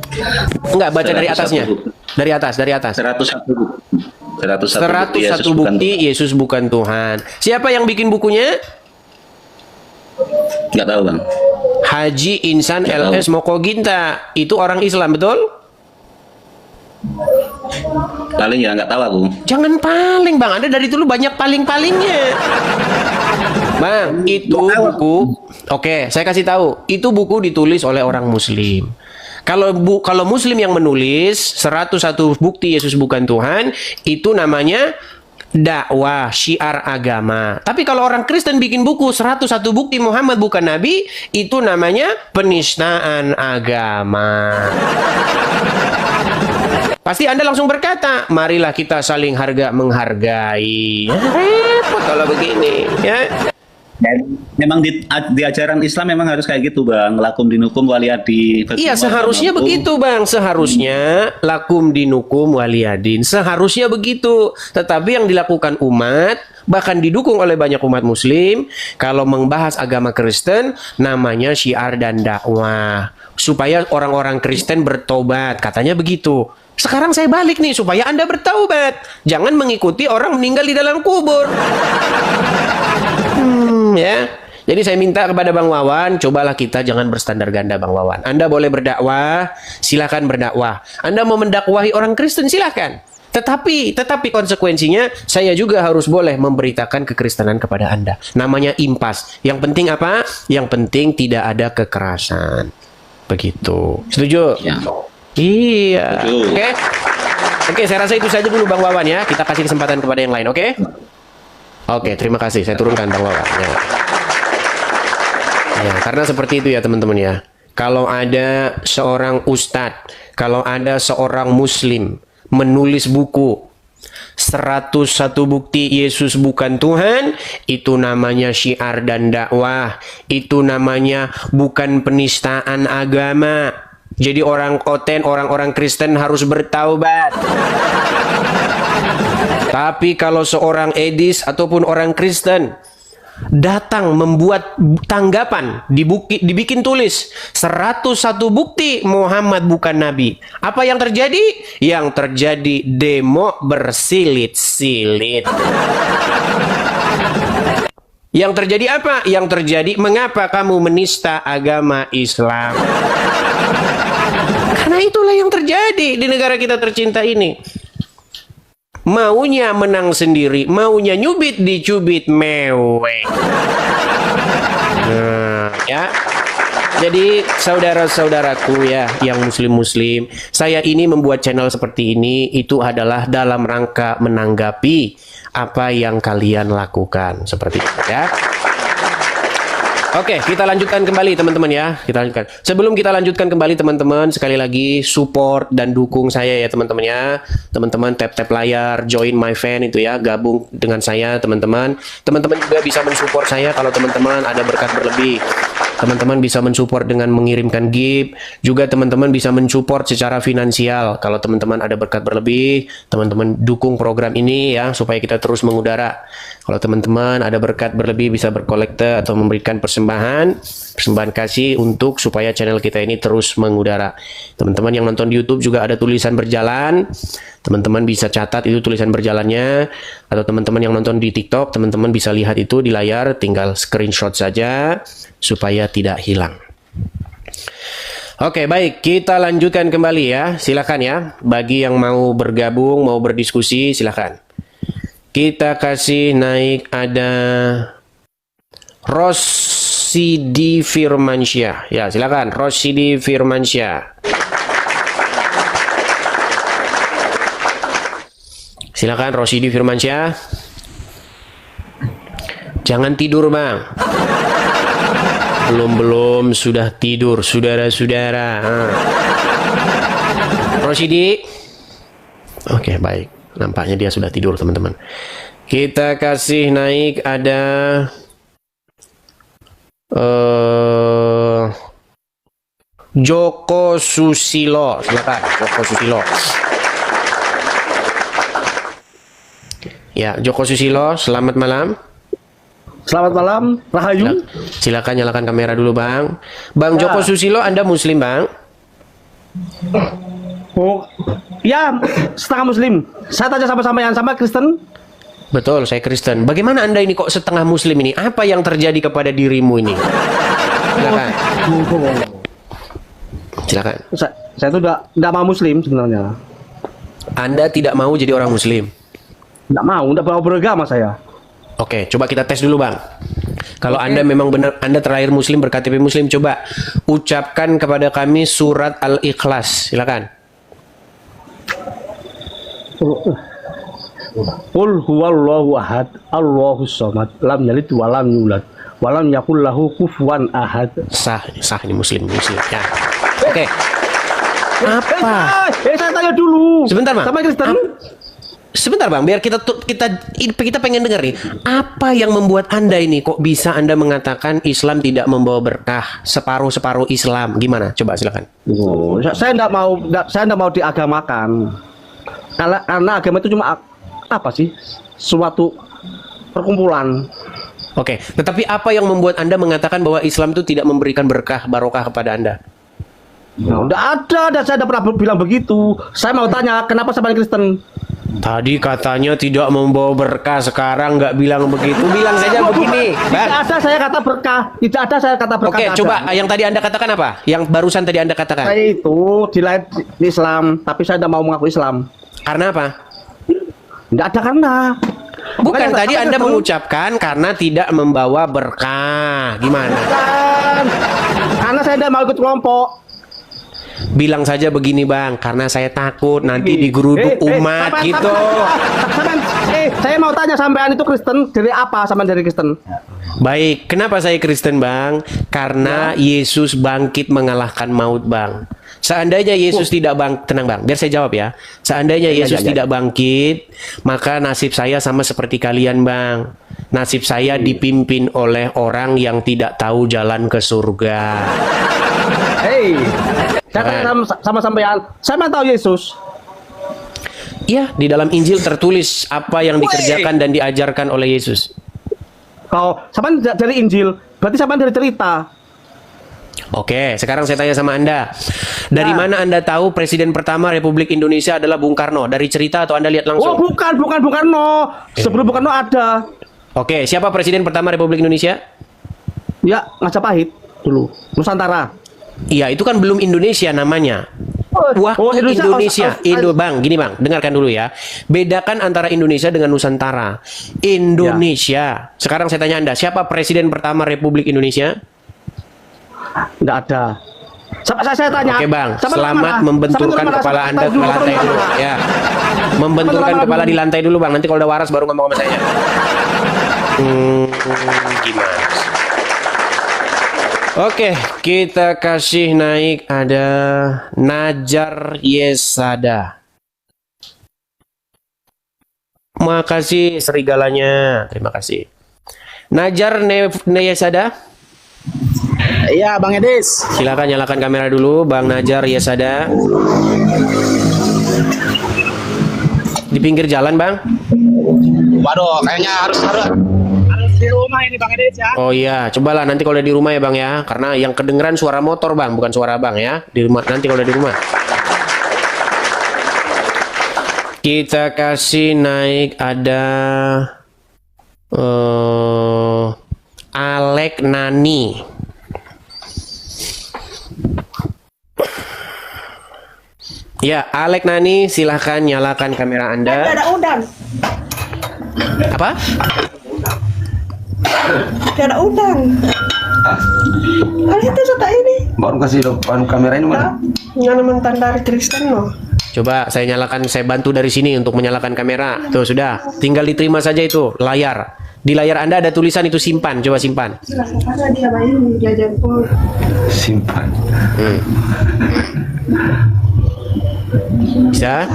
Enggak, baca dari atasnya. Dari atas. 101 bukti Yesus bukan Tuhan. Siapa yang bikin bukunya? Enggak tahu bang. Haji Insan LS Mokoginta. Itu orang Islam, betul? Paling ya nggak tahu aku. Jangan paling bang, Anda dari dulu banyak paling-palingnya. Bang, itu buku. Oke, saya kasih tahu. Itu buku ditulis oleh orang Muslim. Kalau Muslim yang menulis 101 bukti Yesus bukan Tuhan, itu namanya dakwah syiar agama. Tapi kalau orang Kristen bikin buku 101 bukti Muhammad bukan Nabi, itu namanya penistaan agama. Pasti Anda langsung berkata, marilah kita saling harga menghargai. Repot kalau begini, ya. memang di ajaran Islam memang harus kayak gitu bang, lakum dinukum waliyadi. Iya, seharusnya begitu bang, seharusnya lakum dinukum waliyadin, seharusnya begitu. Tetapi yang dilakukan umat, bahkan didukung oleh banyak umat muslim, kalau membahas agama Kristen, namanya syiar dan dakwah. Supaya orang-orang Kristen bertobat, katanya begitu. Sekarang saya balik nih, supaya Anda bertaubat. Jangan mengikuti orang meninggal di dalam kubur. Ya. Jadi saya minta kepada Bang Wawan, cobalah kita jangan berstandar ganda Bang Wawan. Anda boleh berdakwah, silakan berdakwah. Anda mau mendakwahi orang Kristen, silakan. Tetapi konsekuensinya saya juga harus boleh memberitakan kekristenan kepada Anda. Namanya impas. Yang penting apa? Yang penting tidak ada kekerasan. Begitu. Setuju? Ya. Iya. Setuju. Oke. Oke, saya rasa itu saja dulu Bang Wawan ya. Kita kasih kesempatan kepada yang lain, oke? Oke, terima kasih. Saya turunkan Bang Wawan. Ya, karena seperti itu ya teman-teman ya. Kalau ada seorang ustadz, kalau ada seorang muslim menulis buku 101 bukti Yesus bukan Tuhan, itu namanya syiar dan dakwah. Itu namanya bukan penistaan agama. Jadi orang Kristen harus bertaubat. Tapi kalau seorang edis ataupun orang Kristen datang membuat tanggapan, dibikin tulis 101 bukti Muhammad bukan nabi, apa yang terjadi? Yang terjadi demo bersilit-silit. Yang terjadi apa? Yang terjadi mengapa kamu menista agama Islam? Karena itulah yang terjadi di negara kita tercinta ini. Maunya menang sendiri, maunya nyubit dicubit mewek. Nah, ya. Jadi saudara-saudaraku ya yang muslim-muslim, saya ini membuat channel seperti ini itu adalah dalam rangka menanggapi apa yang kalian lakukan seperti itu ya. Oke, kita lanjutkan kembali teman-teman ya. Kita lanjutkan. Sebelum kita lanjutkan kembali teman-teman, sekali lagi support dan dukung saya ya teman-teman ya. Teman-teman tap-tap layar, join my fan itu ya, gabung dengan saya teman-teman. Teman-teman juga bisa mensupport saya kalau teman-teman ada berkat berlebih. Teman-teman bisa mensupport dengan mengirimkan gift. Juga teman-teman bisa mensupport secara finansial. Kalau teman-teman ada berkat berlebih, teman-teman dukung program ini ya supaya kita terus mengudara. Kalau teman-teman ada berkat berlebih bisa berkolekte atau memberikan persembahan kasih untuk supaya channel kita ini terus mengudara. Teman-teman yang nonton di YouTube juga ada tulisan berjalan. Teman-teman bisa catat itu tulisan berjalannya. Atau teman-teman yang nonton di TikTok, teman-teman bisa lihat itu di layar, tinggal screenshot saja supaya tidak hilang. Oke, baik, kita lanjutkan kembali ya. Silakan ya, bagi yang mau bergabung, mau berdiskusi, silakan. Kita kasih naik ada Rosidi Firmansyah. Ya, silakan Rosidi Firmansyah. Silakan Rosidi Firmansyah. Jangan tidur, Bang. Belum sudah tidur, saudara-saudara. Rosidi. Oke, baik. Nampaknya dia sudah tidur, teman-teman. Kita kasih naik ada Joko Susilo. Silakan, Joko Susilo. Ya, Joko Susilo, selamat malam. Selamat malam, Rahayu. Silakan nyalakan kamera dulu, Bang. Bang Ya. Joko Susilo, Anda Muslim, Bang? Oh, ya, setengah Muslim. Saya tanya sama-sama yang sama Kristen. Betul, saya Kristen. Bagaimana Anda ini kok setengah Muslim ini? Apa yang terjadi kepada dirimu ini? Silakan. Silakan. Saya itu enggak mau Muslim sebenarnya. Anda tidak mau jadi orang Muslim? Enggak mau beragama saya. Oke, coba kita tes dulu, Bang. Kalau Anda memang benar, Anda terlahir Muslim, berKTP Muslim, coba ucapkan kepada kami surat Al-Ikhlas. Silakan. Qul huwallahu ahad, Allahus samad, lam yalid wa lam yulad, wa lam yakul lahu kufuwan ahad. Sah ini Muslim ya. Oke. Apa? Saya tanya dulu. Sebentar, Bang. Sama Kristen. sebentar Bang, biar kita pengen dengar nih. Apa yang membuat Anda ini kok bisa Anda mengatakan Islam tidak membawa berkah, separuh-separuh Islam? Gimana? Coba silakan. Oh, saya enggak mau diagamakan. Karena agama itu cuma apa sih? Suatu perkumpulan. Oke, tetapi apa yang membuat Anda mengatakan bahwa Islam itu tidak memberikan berkah, barokah kepada Anda? Enggak ada, dan saya tidak pernah bilang begitu. Saya mau tanya, kenapa sama Kristen? Tadi katanya tidak membawa berkah, sekarang nggak bilang begitu. Bilang saja begini, Bang. Tidak ada saya kata berkah. Tidak ada saya kata berkah. Oke, coba yang tadi Anda katakan apa? Yang barusan tadi Anda katakan. Saya itu dilahir di Islam, tapi saya tidak mau mengaku Islam. Karena apa? Tidak ada karena. Bukan, Makanya, tadi Anda mengucapkan karena tidak membawa berkah. Gimana? Bukan. Karena saya tidak mau ikut kelompok. Bilang saja begini Bang, karena saya takut nanti digeruduk umat gitu. Saya mau tanya, sampean itu Kristen dari apa? Sampean dari Kristen? Baik, kenapa saya Kristen Bang? Karena Yesus bangkit mengalahkan maut Bang. Seandainya Yesus tidak tenang Bang, biar saya jawab ya. Seandainya Yesus tidak bangkit, maka nasib saya sama seperti kalian Bang. Nasib saya dipimpin oleh orang yang tidak tahu jalan ke surga. Hei, saya sama sampean. Saya tahu Yesus. Iya, di dalam Injil tertulis apa yang dikerjakan dan diajarkan oleh Yesus. Kalau sampean dari Injil, berarti sampean dari cerita. Oke, sekarang saya tanya sama Anda. Dari mana Anda tahu Presiden pertama Republik Indonesia adalah Bung Karno? Dari cerita atau Anda lihat langsung? Oh, bukan no. Sebelum Bung Karno ada. Oke, siapa Presiden pertama Republik Indonesia? Ya, Majapahit dulu. Nusantara. Iya, itu kan belum Indonesia namanya. Wah, Indonesia. Bang, gini Bang, dengarkan dulu ya. Bedakan antara Indonesia dengan Nusantara. Indonesia. Sekarang saya tanya Anda, siapa Presiden pertama Republik Indonesia? Tidak ada. Saya tanya. Oke Bang, selamat membenturkan kepala Anda ke lantai dulu. Ya, membenturkan kepala di lantai dulu Bang. Nanti kalau udah waras baru ngomong sama saya. Gimana? Oke, kita kasih naik ada Najar Yesada. Makasih serigalanya, terima kasih. Najar Yesada. Iya, Bang Edis. Silakan nyalakan kamera dulu, Bang Najar Yesada. Di pinggir jalan, Bang. Waduh, kayaknya harus di rumah ini Bang Edis ya. Oh iya, cobalah nanti kalau udah di rumah ya Bang ya, karena yang kedengeran suara motor Bang, bukan suara Bang ya. Di rumah nanti kalau udah di rumah. Kita kasih naik ada Alek Nani. Ya, Alek Nani, silahkan nyalakan kamera Anda. Ada udang. Apa? Ada udang. Itu sudah ini. Baru kasih kamera ini mana? Yang mentan dari Kristen loh. Coba saya nyalakan, saya bantu dari sini untuk menyalakan kamera. Tuh sudah, tinggal diterima saja itu layar. Di layar Anda ada tulisan itu simpan, coba simpan. Ada dia bayi jajan pun. Simpan. Bisa?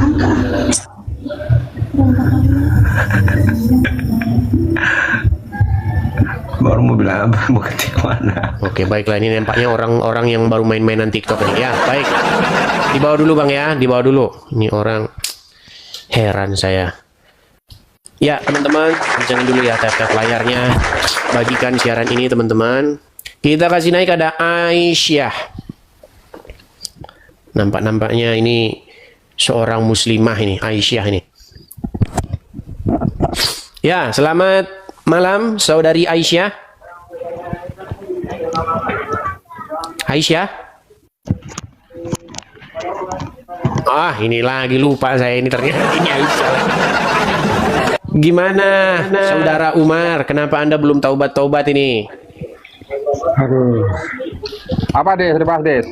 Baru mau bilang apa, mau ketik mana? Oke, baiklah, ini nampaknya orang-orang yang baru main-mainan TikTok ini ya. Baik, dibawa dulu Bang ya, dibawa dulu. Ini orang heran saya. Ya teman-teman, kencangin dulu ya tap-tap layarnya. Bagikan siaran ini teman-teman. Kita kasih naik ada Aisyah. Nampak-nampaknya ini seorang muslimah ini, Aisyah ini. Ya, selamat malam saudari Aisyah. Aisyah. Ah, ini lagi lupa saya ini ternyata ini Aisyah. Gimana saudara Umar? Kenapa Anda belum taubat-taubat ini? Aduh. Apa Des? Terima Des.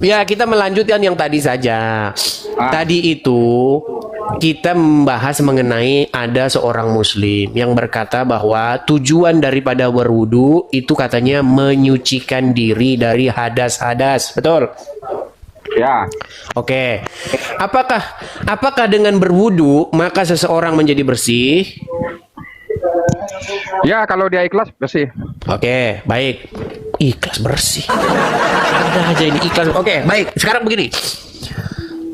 Ya, kita melanjutkan yang tadi saja. Tadi itu kita membahas mengenai ada seorang muslim yang berkata bahwa tujuan daripada berwudu itu katanya menyucikan diri dari hadas-hadas. Betul? Ya. Oke. Apakah dengan berwudu maka seseorang menjadi bersih? Ya, kalau dia ikhlas bersih. Oke, baik. Ikhlas bersih. Ada aja ini ikhlas. Oke, baik. Sekarang begini.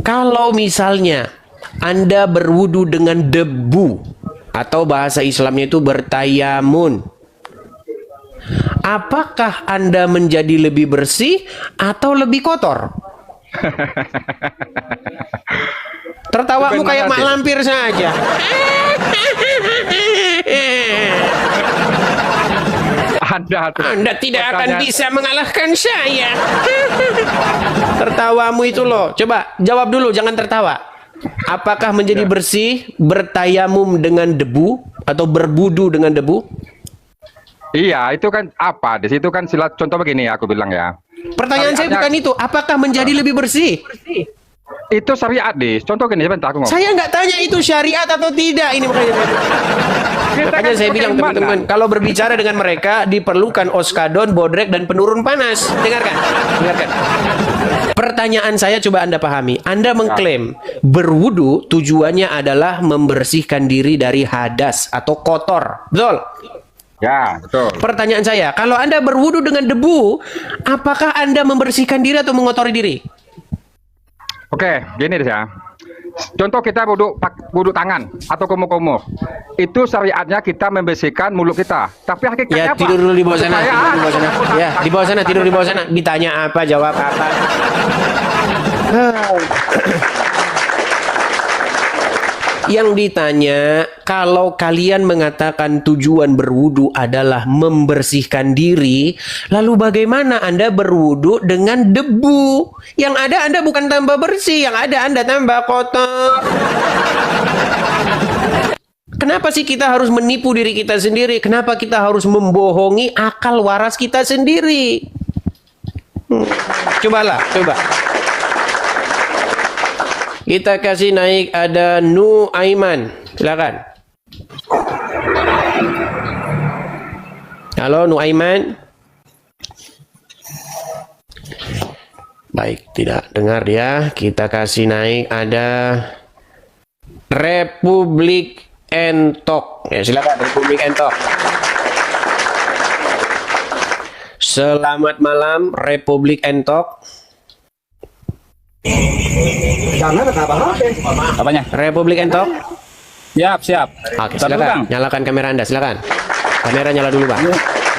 Kalau misalnya Anda berwudu dengan debu atau bahasa Islamnya itu bertayamun, apakah Anda menjadi lebih bersih atau lebih kotor? Tertawamu kayak mak lampir saja. Anda tidak akan bisa mengalahkan saya. Tertawamu itu loh. Coba jawab dulu, jangan tertawa. Apakah menjadi bersih bertayamum dengan debu atau berbudu dengan debu? Iya, itu kan apa? Di situ kan silat contoh begini aku bilang ya. Pertanyaan saya bukan itu. Apakah menjadi lebih bersih? Itu syariat deh. Contoh gini, sebentar aku ngomong. Saya nggak tanya itu syariat atau tidak. Ini makanya saya bilang teman-teman, kalau berbicara dengan mereka diperlukan oskadon, bodrek, dan penurun panas. Dengarkan. Pertanyaan saya coba Anda pahami. Anda mengklaim berwudu tujuannya adalah membersihkan diri dari hadas atau kotor. Betul? Ya, betul. Pertanyaan saya, kalau Anda berwudu dengan debu, apakah Anda membersihkan diri atau mengotori diri? Oke, gini deh ya. Contoh kita wudhu tangan atau kumuh-kumuh. Itu syariatnya kita membersihkan mulut kita. Tapi hakikatnya Ya, apa? tidur dulu di bawah sana. Ya, di bawah sana, tidur di bawah sana. Ditanya apa, jawab apa. Yang ditanya, kalau kalian mengatakan tujuan berwudu adalah membersihkan diri, lalu bagaimana Anda berwudu dengan debu? Yang ada Anda bukan tambah bersih, yang ada Anda tambah kotor. Kenapa sih kita harus menipu diri kita sendiri? Kenapa kita harus membohongi akal waras kita sendiri? Coba. Kita kasih naik, ada Nuaiman. Silakan. Halo Nuaiman. Baik, tidak dengar dia. Kita kasih naik, ada Republik Entok. Ya, silakan Republik Entok. Selamat malam Republik Entok. Apanya? Republik Entok. Siap. Oke, silakan. Nyalakan kamera Anda, silakan. Kamera nyala dulu, Bang.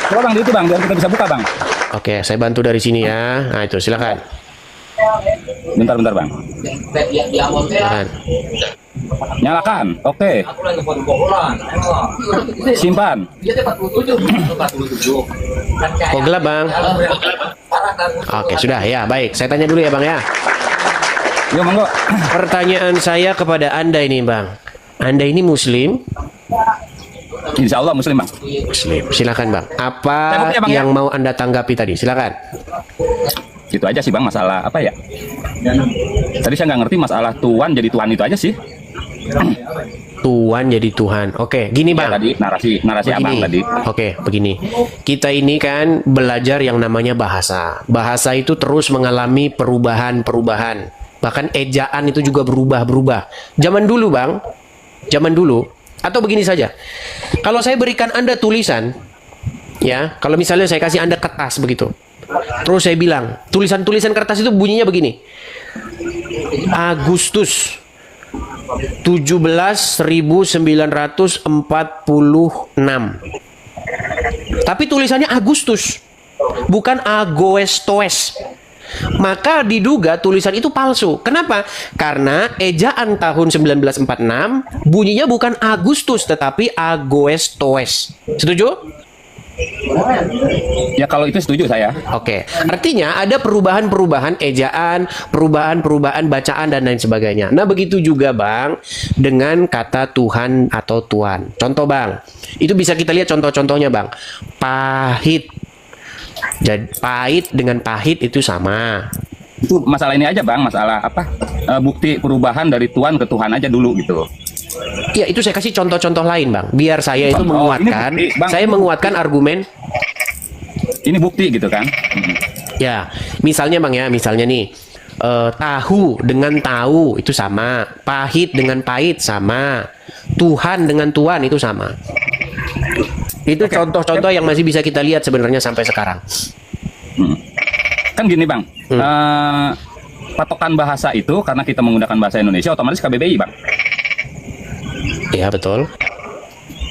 Coba Bang, di itu Bang, biar kita bisa buka Bang. Oke, saya bantu dari sini ya. Nah, itu silakan. Bentar Bang. Silakan. Nyalakan. Oke. Simpan. Kok gelap, Bang? Oke, sudah ya. Baik, saya tanya dulu ya, Bang ya. Yo, monggo. Pertanyaan saya kepada Anda ini, Bang. Anda ini Muslim? Insya Allah Muslim Bang. Muslim. Silakan, Bang. Apa Ya, Bang, yang mau Anda tanggapi tadi? Silakan. Itu aja sih Bang, masalah apa ya? Tadi saya nggak ngerti masalah Tuhan jadi Tuhan itu aja sih. Tuhan jadi Tuhan. Oke, gini Bang. Ya, tadi narasi Abang tadi. Oke, begini. Kita ini kan belajar yang namanya bahasa. Bahasa itu terus mengalami perubahan-perubahan. Bahkan ejaan itu juga berubah-berubah. Zaman dulu, Bang. Zaman dulu. Atau begini saja. Kalau saya berikan Anda tulisan, ya, kalau misalnya saya kasih Anda kertas begitu. Terus saya bilang, tulisan-tulisan kertas itu bunyinya begini. Agustus 17.946. Tapi tulisannya Agustus, bukan Agoestoes. Maka diduga tulisan itu palsu. Kenapa? Karena ejaan tahun 1946 bunyinya bukan Agustus tetapi Agoestoes. Setuju? Ya kalau itu setuju saya. Oke, artinya ada perubahan-perubahan ejaan, perubahan-perubahan bacaan dan lain sebagainya. Nah begitu juga Bang dengan kata Tuhan atau Tuan. Contoh Bang, itu bisa kita lihat contoh-contohnya Bang. Pahit. Jadi pahit dengan pahit itu sama. Itu masalah ini aja Bang, masalah apa? Bukti perubahan dari Tuhan ke Tuhan aja dulu gitu. Ya itu saya kasih contoh-contoh lain Bang. Biar saya itu menguatkan, bukti, Bang. saya menguatkan argumen. Ini bukti gitu kan? Ya, misalnya Bang ya, misalnya nih. tahu dengan tahu itu sama, pahit dengan pahit sama, Tuhan dengan Tuhan itu sama. Itu contoh-contoh yang masih bisa kita lihat sebenarnya sampai sekarang. Kan gini bang, patokan bahasa itu karena kita menggunakan bahasa Indonesia otomatis KBBI bang. Iya betul.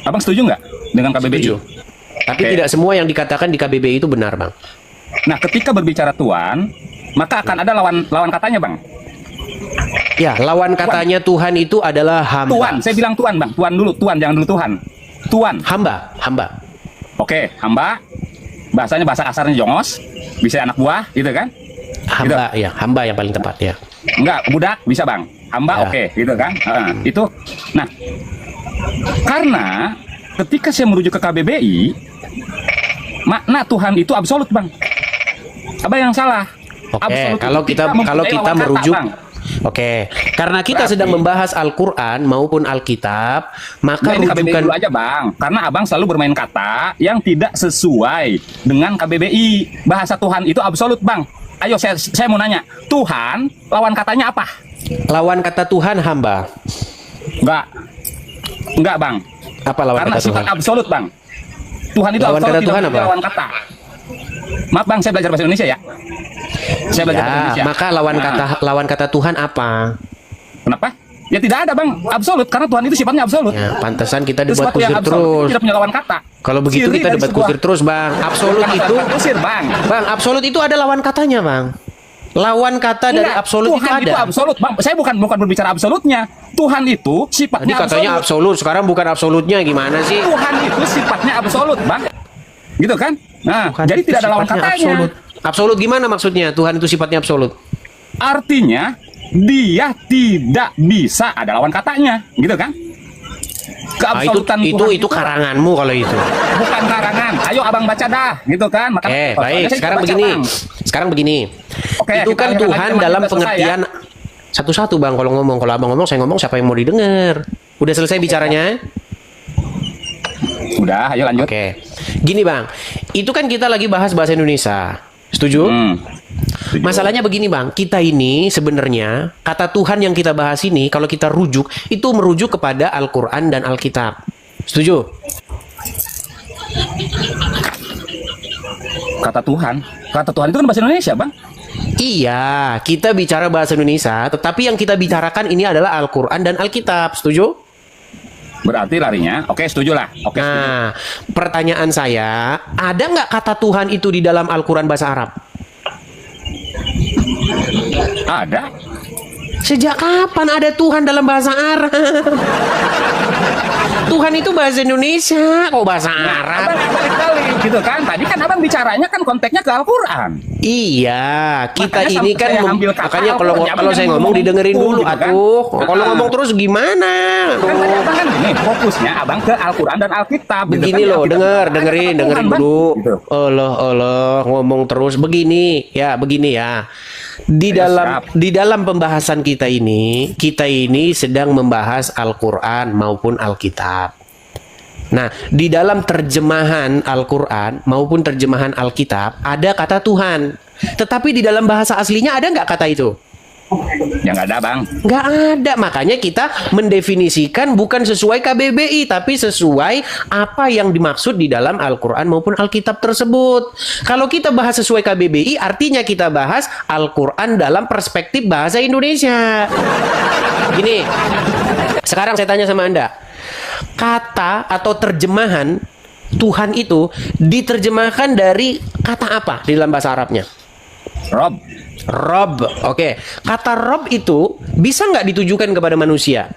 Abang setuju nggak dengan KBBI? Setuju. Tapi Oke. tidak semua yang dikatakan di KBBI itu benar, Bang. Nah, ketika berbicara Tuhan, maka akan ada lawan katanya, Bang. Ya, lawan katanya Tuhan itu adalah hamba. Tuhan, saya bilang Tuhan, Bang. Tuhan dulu, Tuhan, jangan dulu Tuhan. Tuhan. Hamba. Oke, hamba. Bahasanya bahasa kasarnya jongos, bisa anak buah, gitu kan? Hamba, ya, hamba yang paling tepat ya. Enggak, budak bisa, Bang. Hamba Ya. oke, gitu kan? Itu. Nah, karena ketika saya merujuk ke KBBI, makna Tuhan itu absolut, Bang. Apa yang salah? Oke, Absolut kalau itu kita mempunyai lawan kata, merujuk, Bang. oke, karena kita Berarti- sedang membahas Al-Quran maupun Alkitab, maka Nah, ini KBBI rujukan dulu aja, Bang. Karena Abang selalu bermain kata yang tidak sesuai dengan KBBI. Bahasa Tuhan itu absolut, Bang. Ayo, saya mau nanya. Tuhan, lawan katanya apa? lawan kata Tuhan hamba. Enggak, Bang. Apa lawan Karena kata Tuhan? sifat absolut, Bang. Tuhan itu Lawan absolut, kata tidak Tuhan mempunyai apa? lawan kata. Maaf, Bang, saya belajar bahasa Indonesia ya. Saya belajar bahasa Ya, Indonesia. maka Nah, lawan kata Tuhan apa? kenapa? Ya tidak ada, Bang. Absolut, karena Tuhan itu sifatnya absolut. Ya, pantesan kita Itu debat sesuatu yang kusir absolut, terus. tidak punya lawan kata. Kalau begitu Ciri kita dari debat sebuah- kusir terus, Bang. Absolut Bukan itu, debat kusir, Bang. Bang, absolut itu ada lawan katanya, Bang. Lawan kata dari Enggak, absolut itu Tuhan ada. absolut, Bang. Saya bukan berbicara absolutnya. Tuhan itu Tadi sifatnya katanya absolut, sekarang bukan absolutnya, gimana sih? Tuhan itu sifatnya absolut, Bang. Gitu kan? Nah, Tuhan jadi itu tidak ada lawan sifatnya katanya. Absolut. Absolut gimana maksudnya? Tuhan itu sifatnya absolut. Artinya dia tidak bisa ada lawan katanya, gitu kan? Ah, Keabsolutan itu Tuhan karanganmu kalau itu. bukan karangan. Ayo Abang baca dah, gitu kan? Maka Oke, baik. saya Sekarang baca, begini. Bang. Sekarang begini. Oke, Itu kita kan lihat Tuhan lagi, dalam kita selesai, pengertian satu-satu, Bang. Kalau ngomong, kalau Abang ngomong, saya ngomong, siapa yang mau didengar? Udah selesai bicaranya? Udah, ayo lanjut. Oke. Gini, Bang. Itu kan kita lagi bahas bahasa Indonesia. Setuju? Setuju. Masalahnya begini, Bang, kita ini sebenarnya kata Tuhan yang kita bahas ini kalau kita rujuk itu merujuk kepada Al-Qur'an dan Alkitab. Setuju? Kata Tuhan itu kan bahasa Indonesia, Bang. Iya, kita bicara bahasa Indonesia, tetapi yang kita bicarakan ini adalah Al-Qur'an dan Alkitab. Setuju? Berarti larinya, oke, setuju lah. Oke, setuju. Nah, pertanyaan saya, ada nggak kata Tuhan itu di dalam Al-Qur'an bahasa Arab? Ada. Sejak kapan ada Tuhan dalam bahasa Arab? Tuhan itu bahasa Indonesia, kok bahasa Arab? Abang balik kali, gitu kan? Tadi kan Abang bicaranya kan konteksnya ke Al-Quran. Iya, kita Makanya ini sampai kan saya ambil kata makanya kalau Al-Quran, kalau saya jangan ngomong ngomong didengerin gitu, dulu gitu kan? atuh. Kalau Nah. ngomong terus gimana? Kan tadi Abang kan gini, fokusnya Abang ke Al-Quran dan Alkitab. gitu Begini kan? loh, Alkitab dengerin kata Tuhan, Bang. dulu. Gitu. Allah, ngomong terus begini ya. Siap. Di dalam pembahasan kita ini sedang membahas Al-Qur'an maupun Alkitab. Nah, di dalam terjemahan Al-Qur'an maupun terjemahan Alkitab ada kata Tuhan. Tetapi di dalam bahasa aslinya ada nggak kata itu? Ya nggak ada, Bang. Nggak ada, makanya kita mendefinisikan bukan sesuai KBBI, tapi sesuai apa yang dimaksud di dalam Al-Quran maupun Alkitab tersebut. Kalau kita bahas sesuai KBBI, artinya kita bahas Al-Quran dalam perspektif bahasa Indonesia. Gini, sekarang saya tanya sama Anda, kata atau terjemahan Tuhan itu diterjemahkan dari kata apa di dalam bahasa Arabnya? Rob, oke. Kata Rob itu bisa nggak ditujukan kepada manusia?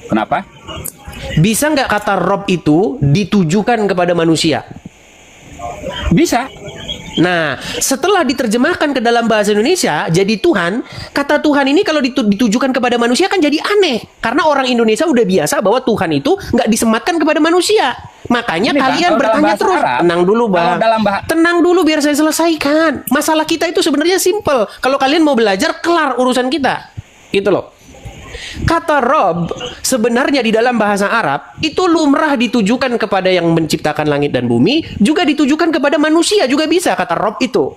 Kenapa? Bisa nggak kata Rob itu ditujukan kepada manusia? Bisa. Nah, setelah diterjemahkan ke dalam bahasa Indonesia, jadi Tuhan, kata Tuhan ini kalau ditujukan kepada manusia kan jadi aneh. Karena orang Indonesia udah biasa bahwa Tuhan itu nggak disematkan kepada manusia. Makanya Ini, Bang, kalian kalau dalam bertanya bahasa terus. Arab, Tenang dulu, Bang. kalau dalam Tenang dulu biar saya selesaikan. Masalah kita itu sebenarnya simple. Kalau kalian mau belajar, kelar urusan kita. Gitu loh. Kata Rob sebenarnya di dalam bahasa Arab itu lumrah ditujukan kepada yang menciptakan langit dan bumi, juga ditujukan kepada manusia juga bisa kata Rob itu.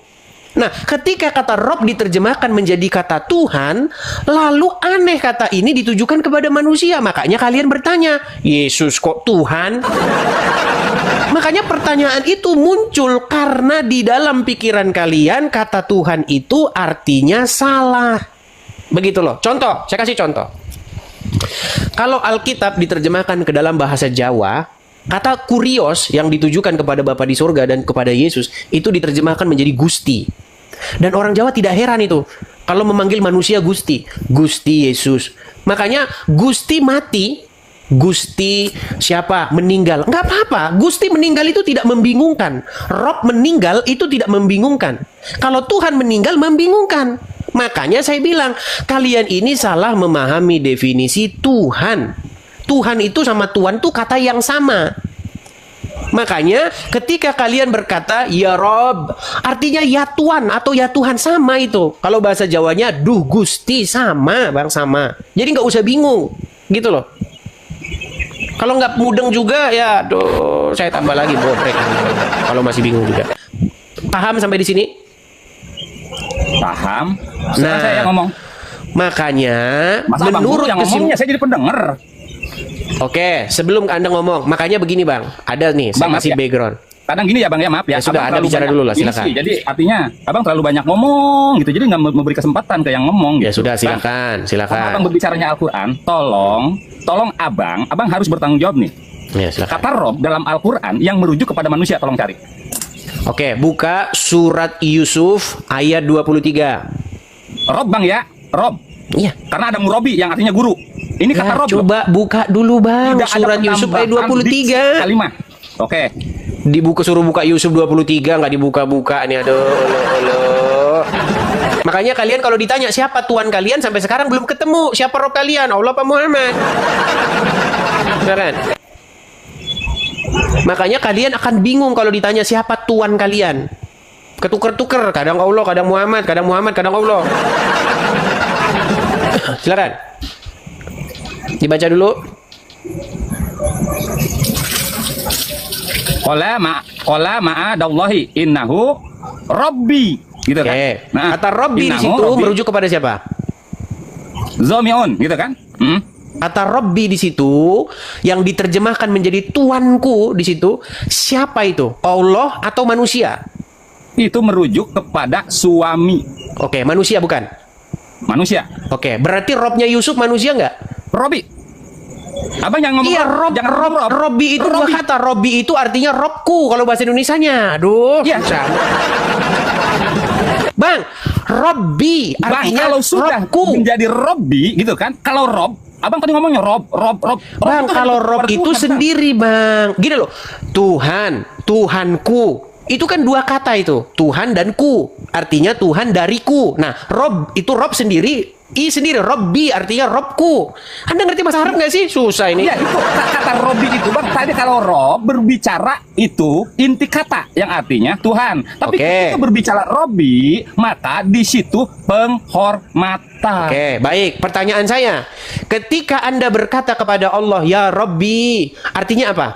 Nah, ketika kata Rob diterjemahkan menjadi kata Tuhan, lalu aneh kata ini ditujukan kepada manusia. Makanya kalian bertanya, Yesus kok Tuhan? Makanya pertanyaan itu muncul karena di dalam pikiran kalian kata Tuhan itu artinya salah. Begitu loh. Contoh, saya kasih contoh. Kalau Alkitab diterjemahkan ke dalam bahasa Jawa, kata kurios yang ditujukan kepada Bapa di surga dan kepada Yesus itu diterjemahkan menjadi Gusti. Dan orang Jawa tidak heran itu kalau memanggil manusia Gusti, Gusti Yesus. Makanya Gusti mati, Gusti siapa meninggal, nggak apa-apa. Gusti meninggal itu tidak membingungkan. Rob meninggal itu tidak membingungkan. Kalau Tuhan meninggal membingungkan. Makanya saya bilang kalian ini salah memahami definisi Tuhan. Tuhan itu sama Tuhan tuh kata yang sama. Makanya ketika kalian berkata ya Rob, artinya ya Tuhan atau ya Tuhan sama itu. Kalau bahasa Jawanya duh Gusti sama, bang sama. Jadi nggak usah bingung, gitu loh. Kalau nggak mudeng juga ya, aduh, saya tambah lagi bobrek. Kalau masih bingung juga. Paham sampai di sini? Paham? Nah, Saya yang ngomong. Makanya Masa menurut yang ngomongnya saya jadi pendengar. Oke, sebelum Anda ngomong, makanya begini Bang, ada nih, saya Bang, kasih maaf ya. background. Kadang gini ya Bang ya, maaf ya. Ya sudah, Abang Anda terlalu bicara banyak dulu lah, silakan. isi. Jadi artinya Abang terlalu banyak ngomong gitu, jadi nggak memberi kesempatan ke yang ngomong Ya gitu. sudah, Bang, silakan, kalau silakan. Abang berbicaranya Al-Quran, tolong Abang harus bertanggung jawab nih. Ya, silakan. Kata Rob dalam Al-Quran yang merujuk kepada manusia, tolong cari. Oke, buka surat Yusuf ayat 23. Rob Bang ya, Rob. Iya. Karena ada murabi yang artinya guru. Ini kata Ya, Rob. coba buka dulu Bang, Tidak ada surat Yusuf ayat penambahan 23. diksi kalimat. Oke. Suruh buka Yusuf 23, nggak dibuka-buka nih, aduh. Makanya kalian kalau ditanya siapa Tuhan kalian, sampai sekarang belum ketemu. Siapa Rob kalian? Allah apa Muhammad? Kan? Makanya kalian akan bingung kalau ditanya siapa Tuhan kalian. Ketuker-tuker, kadang Allah, kadang Muhammad, kadang Allah. Silakan. Dibaca dulu. Qala ma'adallahi innahu rabbi, gitu kan. Oke. Nah, Kata Robbi di innahu situ rabbi merujuk kepada siapa? Zomion, gitu kan. Kata Robbi di situ yang diterjemahkan menjadi Tuanku di situ, siapa itu? Allah atau manusia? Itu merujuk kepada suami Oke, manusia bukan? manusia. Oke, berarti Robnya Yusuf manusia nggak? Robi. Abang yang ngomong Iya, jangan Rob. Robbi itu dua kata. Robbi itu artinya Robku kalau bahasa Indonesianya. Aduh, Iya. susah. Bang, Robbi Bang, artinya kalau sudah Robku. menjadi Robbi, gitu kan. Kalau Rob, Abang tadi ngomongnya Rob. Bang, itu kan kalau kepada Rob itu Tuhan, Bang. sendiri, Bang. Gini loh, Tuhan, Tuhanku. Itu kan dua kata itu, Tuhan dan ku. Artinya Tuhan dariku. Nah, Rob itu Rob sendiri, I sendiri, Robbi artinya Robku. Anda ngerti bahasa Arab nggak sih? Susah ini. Iya, itu kata Robbi itu, Bang. Tadi kalau Rob berbicara itu inti kata yang artinya Tuhan. Tapi Oke. ketika berbicara Robbi, maka di situ penghormatan. Oke, baik. Pertanyaan saya, ketika Anda berkata kepada Allah, ya Robbi, artinya apa?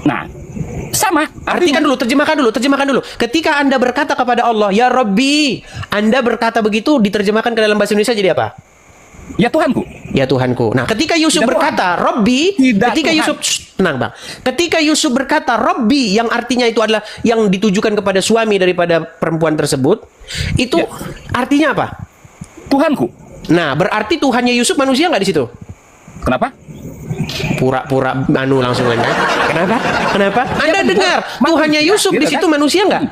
Nah, sama. Artikan dulu, terjemahkan dulu. Ketika Anda berkata kepada Allah, ya Robbi, Anda berkata begitu, diterjemahkan ke dalam bahasa Indonesia jadi apa? Ya Tuhanku. Ya Tuhanku. Nah, ketika Yusuf Tidak berkata Robbi, Tidak ketika Tuhan. Yusuf tenang Bang. Ketika Yusuf berkata Robbi yang artinya itu adalah yang ditujukan kepada suami daripada perempuan tersebut, itu Ya. artinya apa? Tuhanku. Nah, berarti Tuhannya Yusuf manusia nggak di situ? Kenapa? Pura-pura langsung aja. Kenapa? Anda benar. dengar Manusia, Tuhannya Yusuf gitu di situ kan? manusia nggak?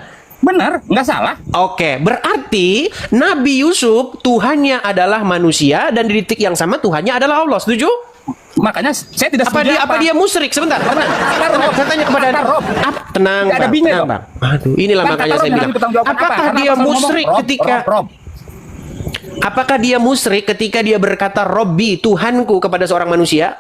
Benar, nggak salah. Oke, berarti Nabi Yusuf Tuhannya adalah manusia dan di titik yang sama Tuhannya adalah Allah. Setuju? Makanya saya tidak setuju. Apa dia musyrik? Sebentar. Tenang. Saya tanya kepada Kata Rob. tenang, Tidak ada Bang. binya, Tenang, dong. Bang. Aduh, inilah Bang, makanya kata Rob saya yang bilang. harus bertanggung jawab. Apakah Karena dia pas ngomong musyrik Rob, ketika Rob. Apakah dia musyrik ketika dia berkata Robbi, Tuhanku kepada seorang manusia?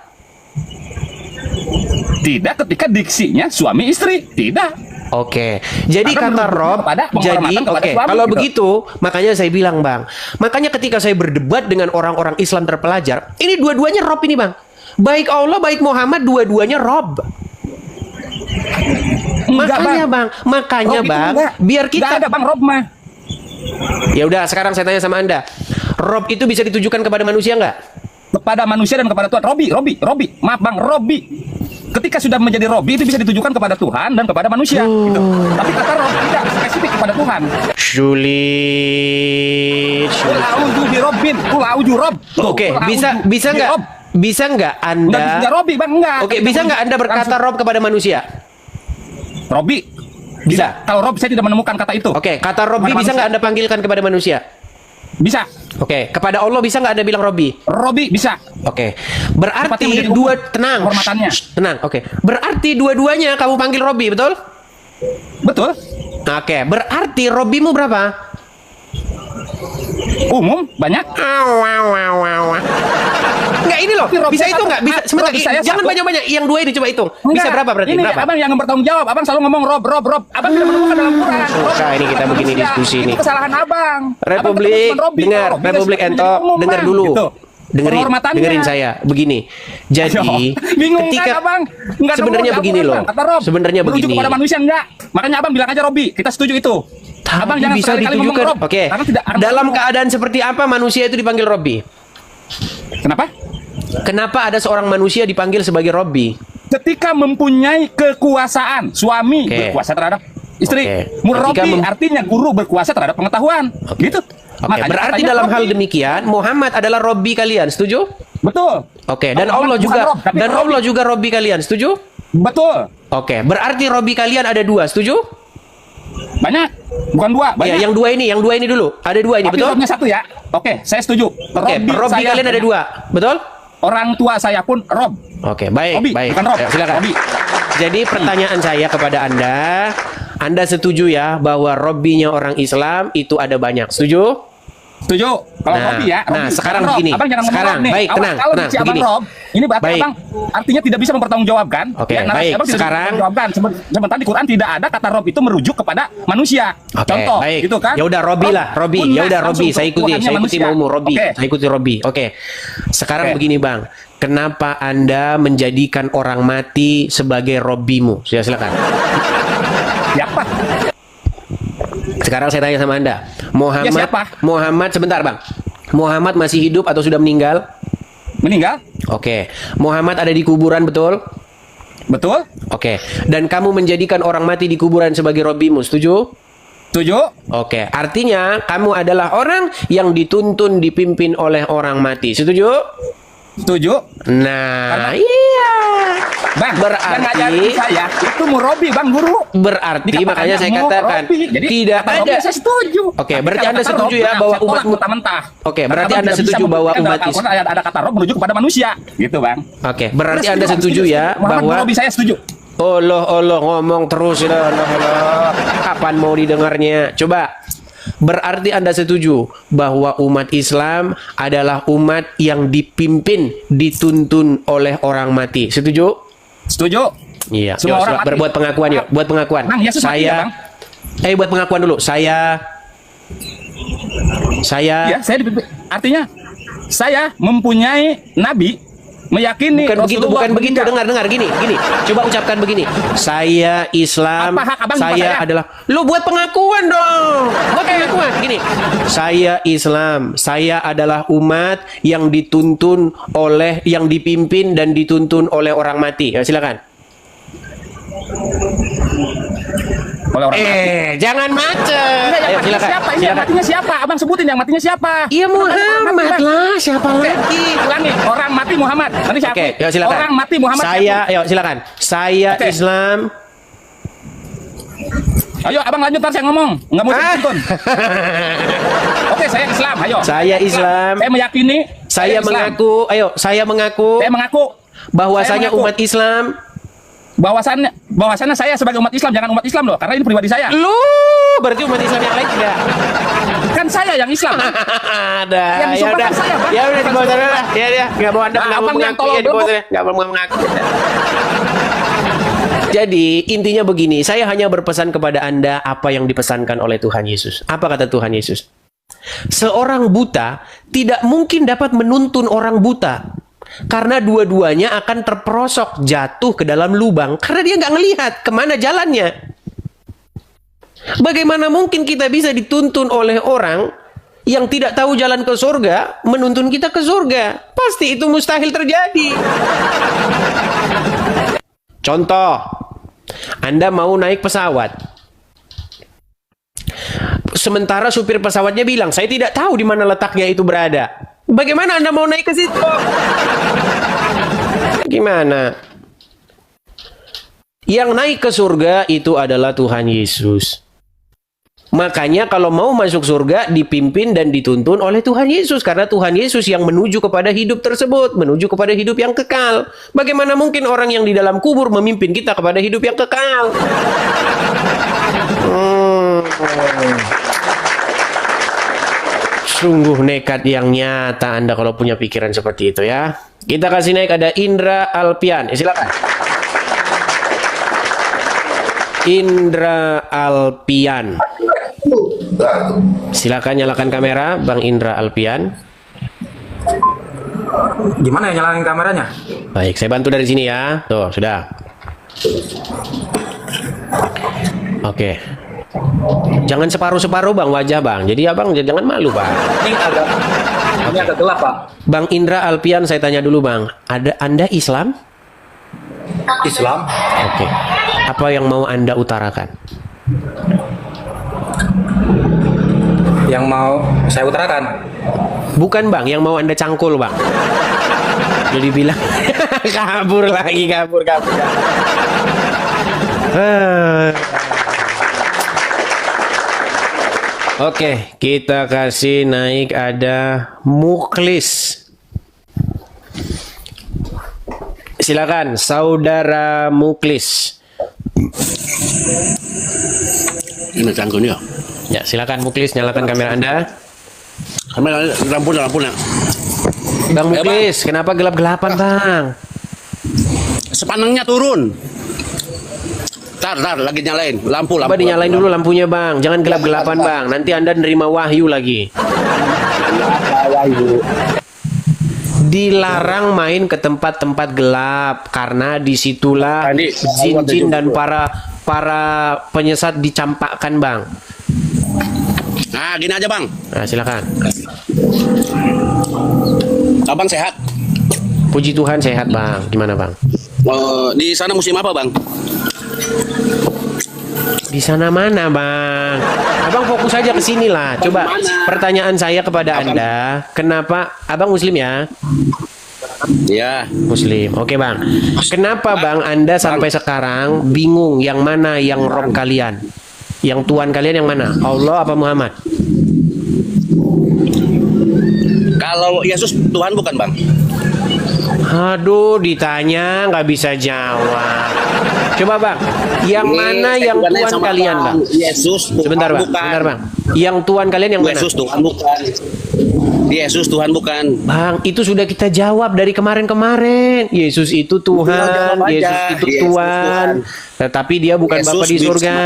Tidak ketika diksinya suami istri. Tidak. Oke, jadi Karena kata Rob, kepada penghormatan jadi kepada oke. suami, Kalau gitu. begitu, makanya saya bilang Bang, makanya ketika saya berdebat dengan orang-orang Islam terpelajar, ini dua-duanya Rob ini Bang, baik Allah, baik Muhammad, dua-duanya Rob. Enggak, Makanya Bang, Rob itu enggak. biar kita Enggak ada Bang Rob mah. Ya udah, sekarang saya tanya sama Anda. Rob itu bisa ditujukan kepada manusia nggak? Kepada manusia dan kepada Tuhan. Robi. Maaf Bang, Robi. Ketika sudah menjadi Robi itu bisa ditujukan kepada Tuhan dan kepada manusia. Gitu. Tapi kata Rob tidak spesifik kepada Tuhan. Sulit. Kul a'udzu bi Rabbin. Kul a'udzu Rob. Oke, bisa nggak? Bisa nggak Anda? Enggak Robi Bang, enggak. Oke, bisa nggak Anda berkata Rob kepada manusia? Robi. Bisa. Kalau Rob saya tidak menemukan kata itu. Oke, kata Robbi Kepada bisa nggak manusia. Anda panggilkan kepada manusia? Bisa. Oke, kepada Allah bisa nggak Anda bilang Robbi? Robi bisa. Oke, Tepatnya berarti menjadi dua hukum tenang, hormatannya. tenang. Oke, berarti dua-duanya kamu panggil Robbi, betul? Betul. Oke, berarti Robbimu berapa? Umum banyak. Enggak, ini loh, Tapi Robbi bisa saya itu satu. nggak? Bisa, sebentar, Robbi saya jangan satu. banyak-banyak. Yang dua ini coba hitung. Bisa Enggak. berapa berarti? Ini Berapa? Abang yang bertanggung jawab. Abang selalu ngomong Rob. Abang tidak menemukan dalam Quran. Susah ini kita begini manusia. diskusi Itu nih. kesalahan Abang. Republik, Abang Robi. dengar, Robi Republik sudah Ento, menjadi umum, dengar Bang. dulu. Gitu. Penghormatannya. Dengerin saya. Begini. Jadi, Bingung ketika kan Abang? Enggak sebenarnya nemu begini Al-Quran, loh. Bang. Kata Rob. Sebenarnya merujuk begini. kepada manusia enggak. Makanya Abang bilang aja Robi. Kita setuju itu. Abang Tapi jangan bisa sekali-kali ngomong ditujukan. Rob. Oke. Karena tidak Dalam keadaan seperti apa manusia itu dipanggil Robbi? Kenapa? Kenapa ada seorang manusia dipanggil sebagai Robbi? Ketika mempunyai kekuasaan, suami Oke. berkuasa terhadap istri. Oke. Murabbi Ketika artinya guru berkuasa terhadap pengetahuan. Gitu. Oke, berarti katanya dalam hal Robbi. demikian Muhammad adalah Robbi kalian, setuju? Betul. Oke, dan Muhammad Allah bukan juga Rob, tapi dan Robbi. Allah juga Robbi kalian, setuju? Betul. Oke, berarti Robbi kalian ada dua, setuju? Banyak. Bukan dua, banyak. Ya, yang dua ini dulu. Ada dua ini, Tapi betul? Robnya satu ya. Oke, saya setuju. Oke, Robbi saya- kalian ada dua, betul? Orang tua saya pun Rob. Oke, baik, Robbi, baik. bukan Rob. Ayo, silakan. Robbi. Jadi pertanyaan saya kepada Anda setuju ya bahwa Robbinya orang Islam itu ada banyak, setuju? Setuju. Kalau Nah, Robbi ya. nah, Robbi, sekarang bukan Rob. begini. Abang jangan ngomong Sekarang, Rob nih. baik, Awas, tenang, kalau tenang, si abang begini. Rob, ini berarti Baik. abang artinya tidak bisa mempertanggungjawabkan. Oke, narasi baik. abang tidak bisa Sekarang- mempertanggungjawabkan. Sementara di Quran tidak ada kata Rob itu merujuk kepada manusia. Oke, Contoh, baik. gitu kan? Ya udah Robbi lah, Robbi. Punah Ya udah langsung Robbi, saya ikuti Tuhannya manusia. maumu Robbi. Oke. Saya ikuti Robbi. Oke. Sekarang Oke. begini, Bang. Kenapa Anda menjadikan orang mati sebagai Robbimu? Silakan. Siapa? Sekarang saya tanya sama Anda. Ya, siapa? Muhammad sebentar, Bang. Muhammad masih hidup atau sudah meninggal? Meninggal? Oke. Muhammad ada di kuburan, betul? Betul? Oke. Dan kamu menjadikan orang mati di kuburan sebagai Robbimu, setuju? Setuju? Oke. Artinya kamu adalah orang yang dituntun dipimpin oleh orang mati. Setuju? Setuju? Nah, iya. Bang, Berarti- yang ngajarin saya itu Murabi, Bang, guru. Berarti Dikatakannya makanya saya katakan Murabi. Jadi, tidak kata Robi ada. saya setuju. Oke, Tapi berarti kalau Anda kata setuju Rob, ya nah, bahwa saya tolak umat- mentah-mentah. Oke, Karena berarti Abang Anda tidak bisa setuju bahwa membuktikan umat dalam Al-Quran ada kata Rob merujuk kepada manusia, gitu, Bang. Oke, berarti Terus Anda setuju ya Muhammad bahwa Murabi saya setuju. Allah ngomong terus ya Allah. Kapan mau didengarnya? Coba. Berarti Anda setuju bahwa umat Islam adalah umat yang dipimpin, dituntun oleh orang mati. Setuju? Setuju. Iya. Semua orang mati. Berbuat pengakuan yuk, buat pengakuan. Bang, Yesus mati ya, Bang? Buat pengakuan dulu. Saya Ya, saya dipimpin. Artinya saya mempunyai nabi, meyakini bukan begitu, Rasulullah bukan begitu. meninggal. Dengar, gini. Coba ucapkan begini. Saya Islam, Apa hak abang saya kepada saya? adalah. Lu buat pengakuan dong. Buat pengakuan. Gini. Saya Islam, saya adalah umat yang dituntun oleh, yang dipimpin dan dituntun oleh orang mati. Ya, silakan. Oleh orang mati. Jangan macet. Enggak, yang Ayo, matinya silakan. siapa? Ini yang Silakan. matinya siapa? Abang sebutin yang matinya siapa? Iya Muhammad lah, siapa Oke, lagi? ulangi. Orang mati Muhammad. Nanti siapa? Oke, yuk silakan. Orang mati Muhammad. Saya, yuk silakan. Saya Oke. Islam. Ayo, abang lanjut ntar saya ngomong. Nggak mau dituntun. Oke, saya Islam. Ayo. Saya Islam. Saya meyakini. Saya Islam. mengaku, saya mengaku Saya mengaku. bahwasanya saya mengaku. umat Islam. Bahwasannya saya sebagai umat Islam, jangan umat Islam loh, karena ini pribadi saya. Lu berarti umat Islam yang lain tidak. Kan saya yang Islam. Ada. Yang Ya disumpahkan udah. saya, Bang. Ya udah di bawah sana lah. Ya, enggak mau Anda Nah, enggak mau abang yang mengaku tolong ya di bawah dulu. sana. Enggak mau mengaku. Jadi intinya begini, saya hanya berpesan kepada Anda apa yang dipesankan oleh Tuhan Yesus. Apa kata Tuhan Yesus? Seorang buta tidak mungkin dapat menuntun orang buta. Karena dua-duanya akan terperosok jatuh ke dalam lubang. Karena dia nggak ngelihat kemana jalannya. Bagaimana mungkin kita bisa dituntun oleh orang yang tidak tahu jalan ke surga, menuntun kita ke surga? Pasti itu mustahil terjadi. Contoh, Anda mau naik pesawat. Sementara supir pesawatnya bilang, saya tidak tahu di mana letaknya itu berada. Bagaimana Anda mau naik ke situ? Gimana? Yang naik ke surga itu adalah Tuhan Yesus. Makanya kalau mau masuk surga dipimpin dan dituntun oleh Tuhan Yesus. Karena Tuhan Yesus yang menuju kepada hidup tersebut. Menuju kepada hidup yang kekal. Bagaimana mungkin orang yang di dalam kubur memimpin kita kepada hidup yang kekal? Sungguh nekat yang nyata Anda kalau punya pikiran seperti itu ya. Kita kasih naik, ada Indra Alpian. Silakan. Indra Alpian. Silakan nyalakan kamera, Bang Indra Alpian. Gimana ya nyalakan kameranya? Baik, saya bantu dari sini ya. Tuh, sudah. Oke. Jangan separuh-separuh Bang wajah Bang. Jadi abang jangan malu Bang. Ini agak gelap Pak. Bang Indra Alpian, saya tanya dulu Bang. Anda Islam? Islam. Oke. Apa yang mau Anda utarakan? Yang mau saya utarakan. Bukan Bang, yang mau Anda cangkul Bang. Jadi bilang kabur lagi, kabur. Oke, kita kasih naik, ada Muklis. Silakan, Saudara Muklis. Ini cangkulnya. Ya, silakan Muklis, nyalakan kamera Anda. Kamera lampu. Bang Muklis, kenapa gelap-gelapan Bang? Sepanengnya turun. Tar, lagi nyalain lampu. Coba dinyalain dulu lampunya Bang. Jangan gelap-gelapan Bang. Nanti Anda nerima wahyu lagi. Dilarang main ke tempat-tempat gelap karena disitulah jin-jin dan para penyesat dicampakkan Bang. Nah, gini aja Bang. Nah, silakan. Abang sehat? Puji Tuhan sehat Bang. Gimana Bang? Di sana musim apa Bang? Di sana mana Bang? Abang fokus aja ke sini lah. Coba pertanyaan saya kepada Anda, kenapa Abang Muslim ya? Iya. Muslim. Oke Bang. Kenapa Bang Anda sampai sekarang bingung yang mana yang Rob kalian? Yang Tuhan kalian yang mana? Allah apa Muhammad? Kalau Yesus Tuhan bukan Bang? Aduh, ditanya nggak bisa jawab. Coba Bang, yang mana yang Tuhan kalian Bang? Yesus Tuhan Sebentar Bang, bukan. sebentar Bang. Yang Tuhan kalian yang mana? Yesus Tuhan bukan. Yesus Tuhan bukan. Bang, itu sudah kita jawab dari kemarin-kemarin. Yesus itu Tuhan, Yesus itu Tuhan. Tetapi dia bukan Bapa di surga.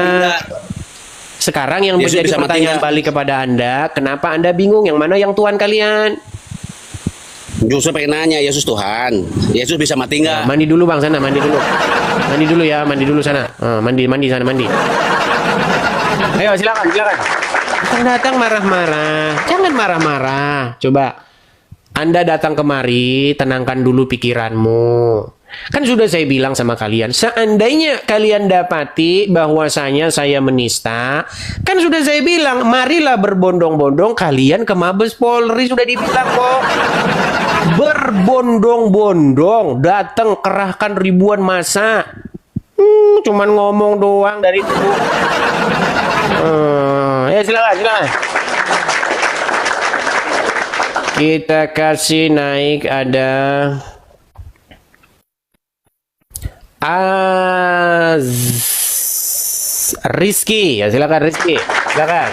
Sekarang yang menjadi pertanyaan balik kepada Anda, kenapa Anda bingung yang mana yang Tuhan kalian? Justru pengen nanya, Yesus Tuhan. Yesus bisa mati nggak? Mandi dulu Bang, sana mandi dulu. Mandi dulu ya, mandi dulu sana. Mandi sana, mandi. Ayo silakan. Datang marah-marah. Jangan marah-marah. Coba Anda datang kemari, tenangkan dulu pikiranmu. Kan sudah saya bilang sama kalian, seandainya kalian dapati bahwasanya saya menista, kan sudah saya bilang, marilah berbondong-bondong kalian ke Mabes Polri, sudah dibilang kok. Berbondong-bondong, datang kerahkan ribuan massa. Cuman ngomong doang dari itu. Ya silakan. Kita kasih naik, ada Rizky, ya silakan Rizky, silakan.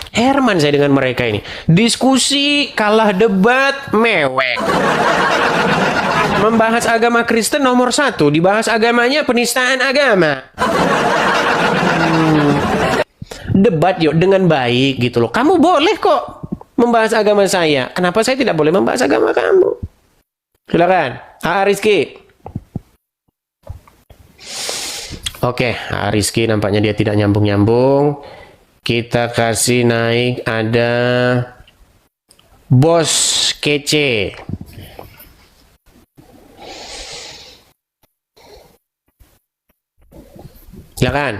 Herman saya dengan mereka ini. Diskusi kalah debat mewek. Membahas agama Kristen nomor 1, dibahas agamanya penistaan agama. Debat yuk dengan baik gitu loh. Kamu boleh kok membahas agama saya. Kenapa saya tidak boleh membahas agama kamu? Silakan. Rizky. Oke, Rizky nampaknya dia tidak nyambung-nyambung. Kita kasih naik ada Bos Kece. Silakan.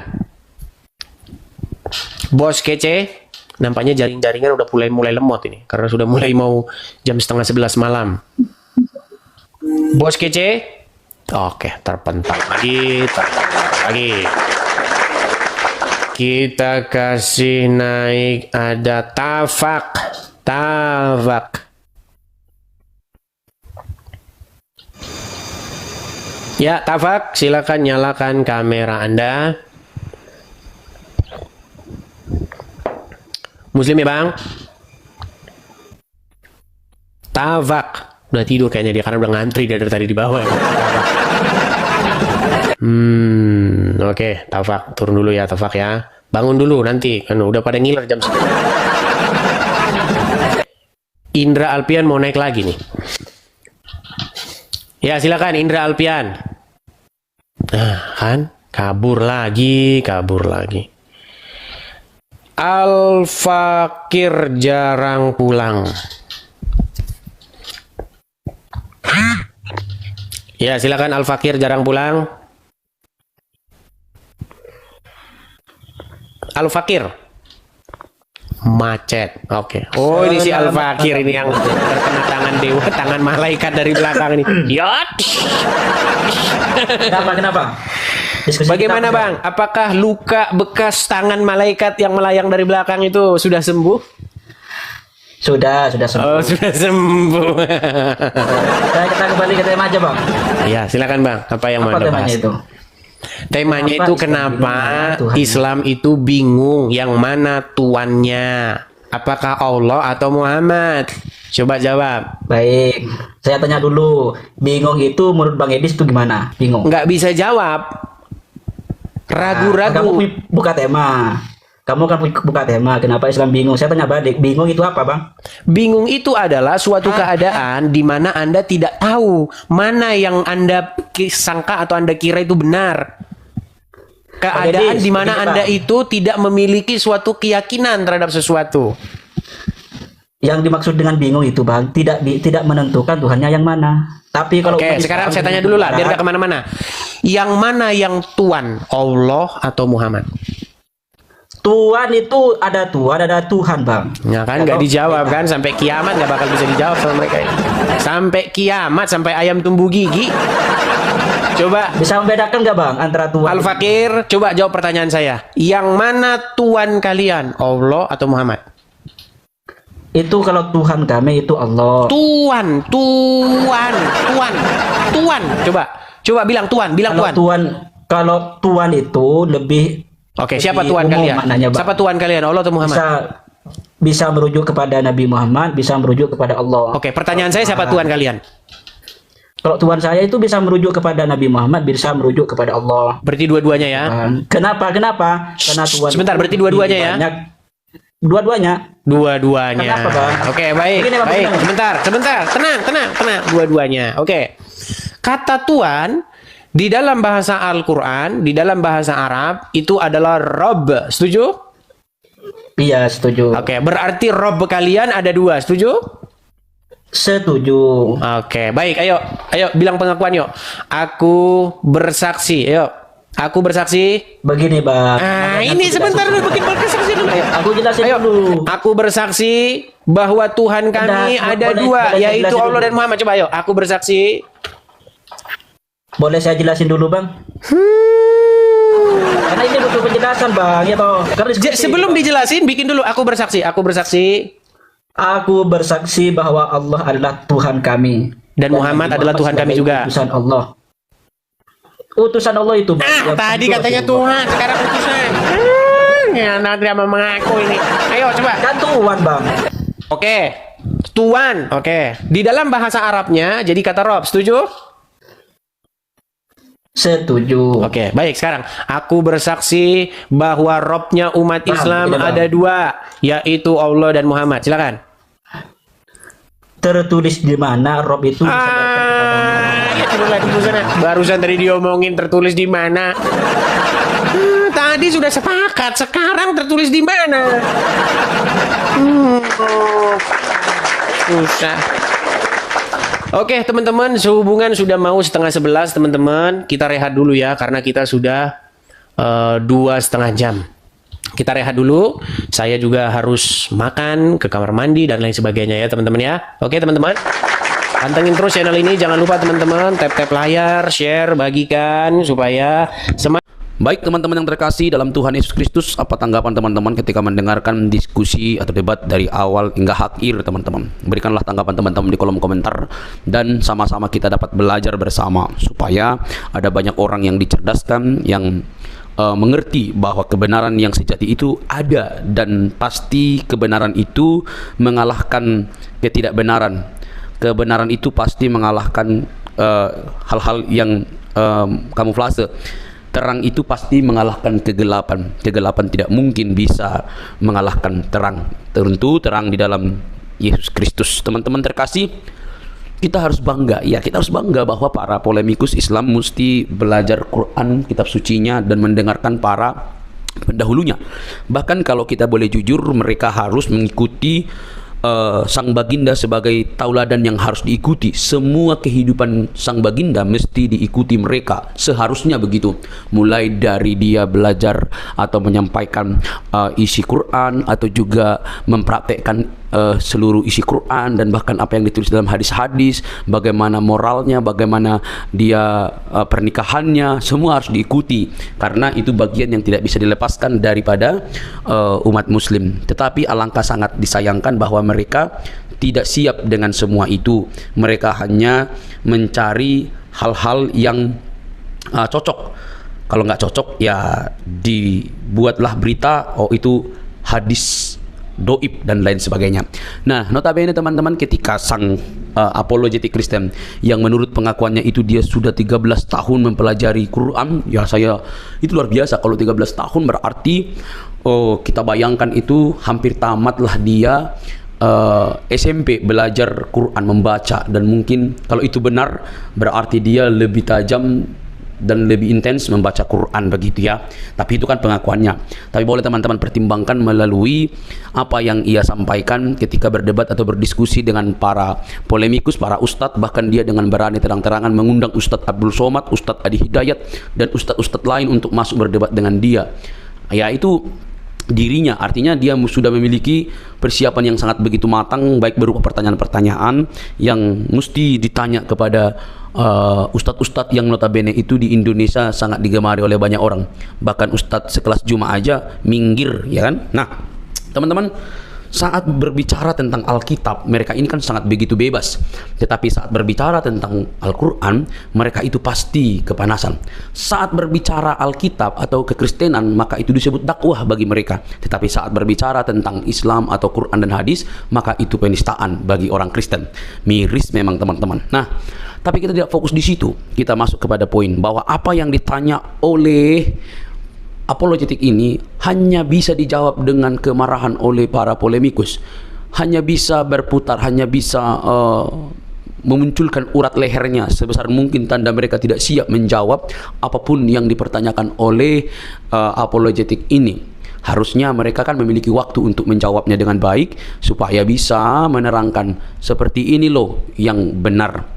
Bos Kece, nampaknya jaring-jaringan udah mulai lemot ini karena sudah mulai mau jam 10:30 malam. Bos Kece. Oke, terpental lagi. Kita kasih naik ada Tafak. Ya, Tafak, silakan nyalakan kamera Anda. Muslim ya, Bang? Tafak. Udah tidur kayaknya dia karena udah ngantri dari tadi di bawah. Oke, Tafak, turun dulu ya, Tafak ya. Bangun dulu nanti, kan udah pada ngiler jam 9. Indra Alpian mau naik lagi nih. Ya, silakan Indra Alpian. Nah, kan kabur lagi. Al-Fakir jarang pulang. Ya, silakan Al-Fakir jarang pulang. Al-Fakir. Macet. Oke. Oh, ini si Al-Fakir ini yang terkena tangan dewa, tangan malaikat dari belakang ini. Yot. Kenapa? Bagaimana, Bang? Apakah luka bekas tangan malaikat yang melayang dari belakang itu sudah sembuh? Sudah sembuh. Oh, sudah sembuh. Kita kembali ke tema aja, Bang. Iya, silakan, Bang. Apa yang mau Anda bahas? Itu? Temanya itu kenapa Islam itu bingung yang mana tuannya? Apakah Allah atau Muhammad? Coba jawab. Baik, saya tanya dulu. Bingung itu menurut Bang Edis itu gimana? Bingung? Nggak bisa jawab. Ragu-ragu. Kamu buka tema. Kamu kan buka tema. Kenapa Islam bingung? Saya tanya balik. Bingung itu apa, Bang? Bingung itu adalah suatu keadaan di mana Anda tidak tahu mana yang Anda sangka atau Anda kira itu benar. Keadaan di mana Anda itu tidak memiliki suatu keyakinan terhadap sesuatu. Yang dimaksud dengan bingung itu, Bang, tidak menentukan Tuhannya yang mana. Tapi kalau sekarang saya tanya dulu lah, biar gak kemana-mana. Yang mana yang Tuhan, Allah atau Muhammad? Tuhan itu ada Tuhan, Bang. Ya kan nggak dijawab kan, sampai kiamat nggak bakal bisa dijawab sama mereka ini. Sampai kiamat, sampai ayam tumbuh gigi. Coba bisa membedakan nggak, Bang, antara Tuhan? Al-Fakir, coba jawab pertanyaan saya. Yang mana Tuhan kalian, Allah atau Muhammad? Itu kalau Tuhan kami itu Allah. Tuhan. Coba bilang Tuhan, Kalau Tuhan itu lebih. Oke, siapa Tuhan kalian? Maknanya, siapa Tuhan kalian? Allah atau Muhammad? Bisa merujuk kepada Nabi Muhammad, bisa merujuk kepada Allah. Oke, pertanyaan saya siapa Tuhan kalian? Kalau Tuhan saya itu bisa merujuk kepada Nabi Muhammad, bisa merujuk kepada Allah. Berarti dua-duanya ya? Kenapa? Karena Tuhan. Sebentar, berarti dua-duanya ya? Dua-duanya. Dua-duanya. Kenapa, Bang? Oke, baik. Baik. Sebentar. Tenang. Dua-duanya. Oke. Kata Tuhan di dalam bahasa Al-Quran, di dalam bahasa Arab, itu adalah Rob. Setuju? Iya, setuju. Oke, berarti Rob kalian ada dua. Setuju? Setuju. Oke, baik. Ayo bilang pengakuan yuk. Aku bersaksi. Ayo. Aku bersaksi. Begini, Bang. Ini sebentar dulu, bikin bersaksi dulu. Aku jelasin dulu. Aku bersaksi bahwa Tuhan kami ada dua, yaitu Allah dan Muhammad. Coba ayo. Aku bersaksi. Boleh saya jelasin dulu, Bang? Karena ini butuh penjelasan, Bang. Ya toh. Sebelum dijelasin, bikin dulu. Aku bersaksi. Aku bersaksi bahwa Allah adalah Tuhan kami. Dan Muhammad adalah Tuhan kami juga. Utusan Allah. Utusan Allah itu, Bang. Tadi katanya Tuhan, sekarang utusan. Ya, nanti sama mengaku ini. Ayo coba. Dan Tuhan, Bang. Oke. Tuhan. Oke. Di dalam bahasa Arabnya jadi kata Rob. Setuju? Setuju. Oke, baik. Sekarang aku bersaksi bahwa Robnya umat Islam ada dua, yaitu Allah dan Muhammad. Silakan. tertulis di mana Rob itu Barusan tadi diomongin tertulis di mana. Tadi sudah sepakat, sekarang tertulis di mana? Susah. Oke teman-teman, sehubungan sudah mau 10:30 teman-teman. Kita rehat dulu ya, karena kita sudah 2,5 jam. Kita rehat dulu. Saya juga harus makan, ke kamar mandi dan lain sebagainya ya teman-teman ya. Oke teman-teman, pantengin terus channel ini. Jangan lupa teman-teman tap-tap layar, share, bagikan supaya semangat. Baik teman-teman yang terkasih dalam Tuhan Yesus Kristus, apa tanggapan teman-teman ketika mendengarkan diskusi atau debat dari awal hingga akhir teman-teman? Berikanlah tanggapan teman-teman di kolom komentar, dan sama-sama kita dapat belajar bersama supaya ada banyak orang yang dicerdaskan, yang mengerti bahwa kebenaran yang sejati itu ada, dan pasti kebenaran itu mengalahkan ketidakbenaran. Kebenaran itu pasti mengalahkan hal-hal yang kamuflase. Terang itu pasti mengalahkan kegelapan. Kegelapan tidak mungkin bisa mengalahkan terang. Tentu terang di dalam Yesus Kristus. Teman-teman terkasih, kita harus bangga. Ya, kita harus bangga bahwa para polemikus Islam mesti belajar Quran, kitab sucinya, dan mendengarkan para pendahulunya. Bahkan kalau kita boleh jujur, mereka harus mengikuti sang baginda sebagai tauladan yang harus diikuti. Semua kehidupan sang baginda mesti diikuti mereka, seharusnya begitu. Mulai dari dia belajar atau menyampaikan isi Quran, atau juga mempraktekkan seluruh isi Quran, dan bahkan apa yang ditulis dalam hadis-hadis, bagaimana moralnya, bagaimana dia pernikahannya, semua harus diikuti, karena itu bagian yang tidak bisa dilepaskan daripada umat muslim. Tetapi alangkah sangat disayangkan bahwa mereka tidak siap dengan semua itu. Mereka hanya mencari hal-hal yang cocok. Kalau nggak cocok ya dibuatlah berita, oh itu hadis doib dan lain sebagainya. Nah, notabene teman-teman, ketika sang apologetik Kristen yang menurut pengakuannya itu dia sudah 13 tahun mempelajari Quran, ya saya itu luar biasa. Kalau 13 tahun berarti kita bayangkan itu hampir tamatlah dia SMP belajar Quran, membaca, dan mungkin kalau itu benar berarti dia lebih tajam dan lebih intens membaca Quran, begitu ya. Tapi itu kan pengakuannya. Tapi boleh teman-teman pertimbangkan melalui apa yang ia sampaikan ketika berdebat atau berdiskusi dengan para polemikus, para ustadz. Bahkan dia dengan berani terang-terangan mengundang Ustadz Abdul Somad, Ustadz Adi Hidayat, dan ustadz-ustadz lain untuk masuk berdebat dengan dia. Ya, itu dirinya, artinya dia sudah memiliki persiapan yang sangat begitu matang, baik berupa pertanyaan-pertanyaan yang mesti ditanya kepada ustadz-ustadz yang notabene itu di Indonesia sangat digemari oleh banyak orang. Bahkan ustadz sekelas Juma aja minggir, ya kan? Nah, teman-teman, saat berbicara tentang Alkitab, mereka ini kan sangat begitu bebas. Tetapi saat berbicara tentang Al-Quran, mereka itu pasti kepanasan. Saat berbicara Alkitab atau kekristenan, maka itu disebut dakwah bagi mereka. Tetapi saat berbicara tentang Islam atau Quran dan hadis, maka itu penistaan bagi orang Kristen. Miris memang teman-teman. Nah, tapi kita tidak fokus di situ. Kita masuk kepada poin bahwa apa yang ditanya oleh apologetik ini hanya bisa dijawab dengan kemarahan oleh para polemikus. Hanya bisa berputar, hanya bisa memunculkan urat lehernya sebesar mungkin, tanda mereka tidak siap menjawab apapun yang dipertanyakan oleh apologetik ini. Harusnya mereka kan memiliki waktu untuk menjawabnya dengan baik, supaya bisa menerangkan seperti ini loh yang benar.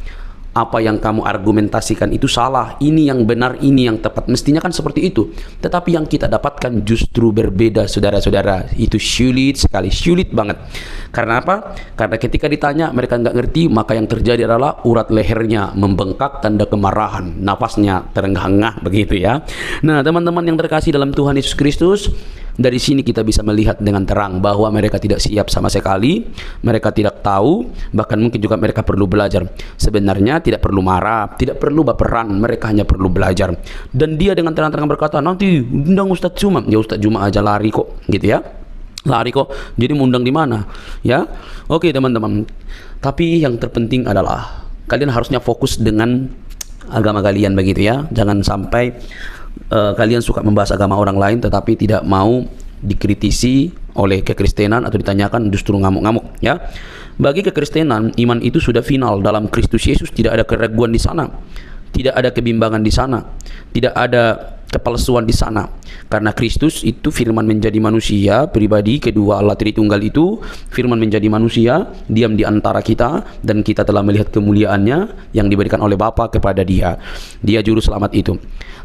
Apa yang kamu argumentasikan itu salah, ini yang benar, ini yang tepat. Mestinya kan seperti itu. Tetapi yang kita dapatkan justru berbeda, saudara-saudara. Itu sulit sekali, sulit banget. Karena apa? Karena ketika ditanya mereka nggak ngerti, maka yang terjadi adalah urat lehernya membengkak, tanda kemarahan, nafasnya terengah-engah, begitu ya. Nah, teman-teman yang terkasih dalam Tuhan Yesus Kristus, dari sini kita bisa melihat dengan terang bahwa mereka tidak siap sama sekali, mereka tidak tahu, bahkan mungkin juga mereka perlu belajar. Sebenarnya tidak perlu marah, tidak perlu baperan, mereka hanya perlu belajar. Dan dia dengan terang-terang berkata, nanti undang Ustadz Juma. Ya Ustadz Juma aja lari kok, gitu ya. Lari kok, jadi mau undang di mana? Ya, oke teman-teman. Tapi yang terpenting adalah kalian harusnya fokus dengan agama kalian, begitu ya. Jangan sampai kalian suka membahas agama orang lain tetapi tidak mau dikritisi oleh kekristenan atau ditanyakan justru ngamuk-ngamuk, ya. Bagi kekristenan, iman itu sudah final dalam Kristus Yesus, tidak ada keraguan di sana, tidak ada kebimbangan di sana, tidak ada kepalsuan di sana. Karena Kristus itu firman menjadi manusia, pribadi kedua Allah Tritunggal itu firman menjadi manusia, diam di antara kita, dan kita telah melihat kemuliaannya yang diberikan oleh Bapa kepada Dia. Dia juru selamat itu.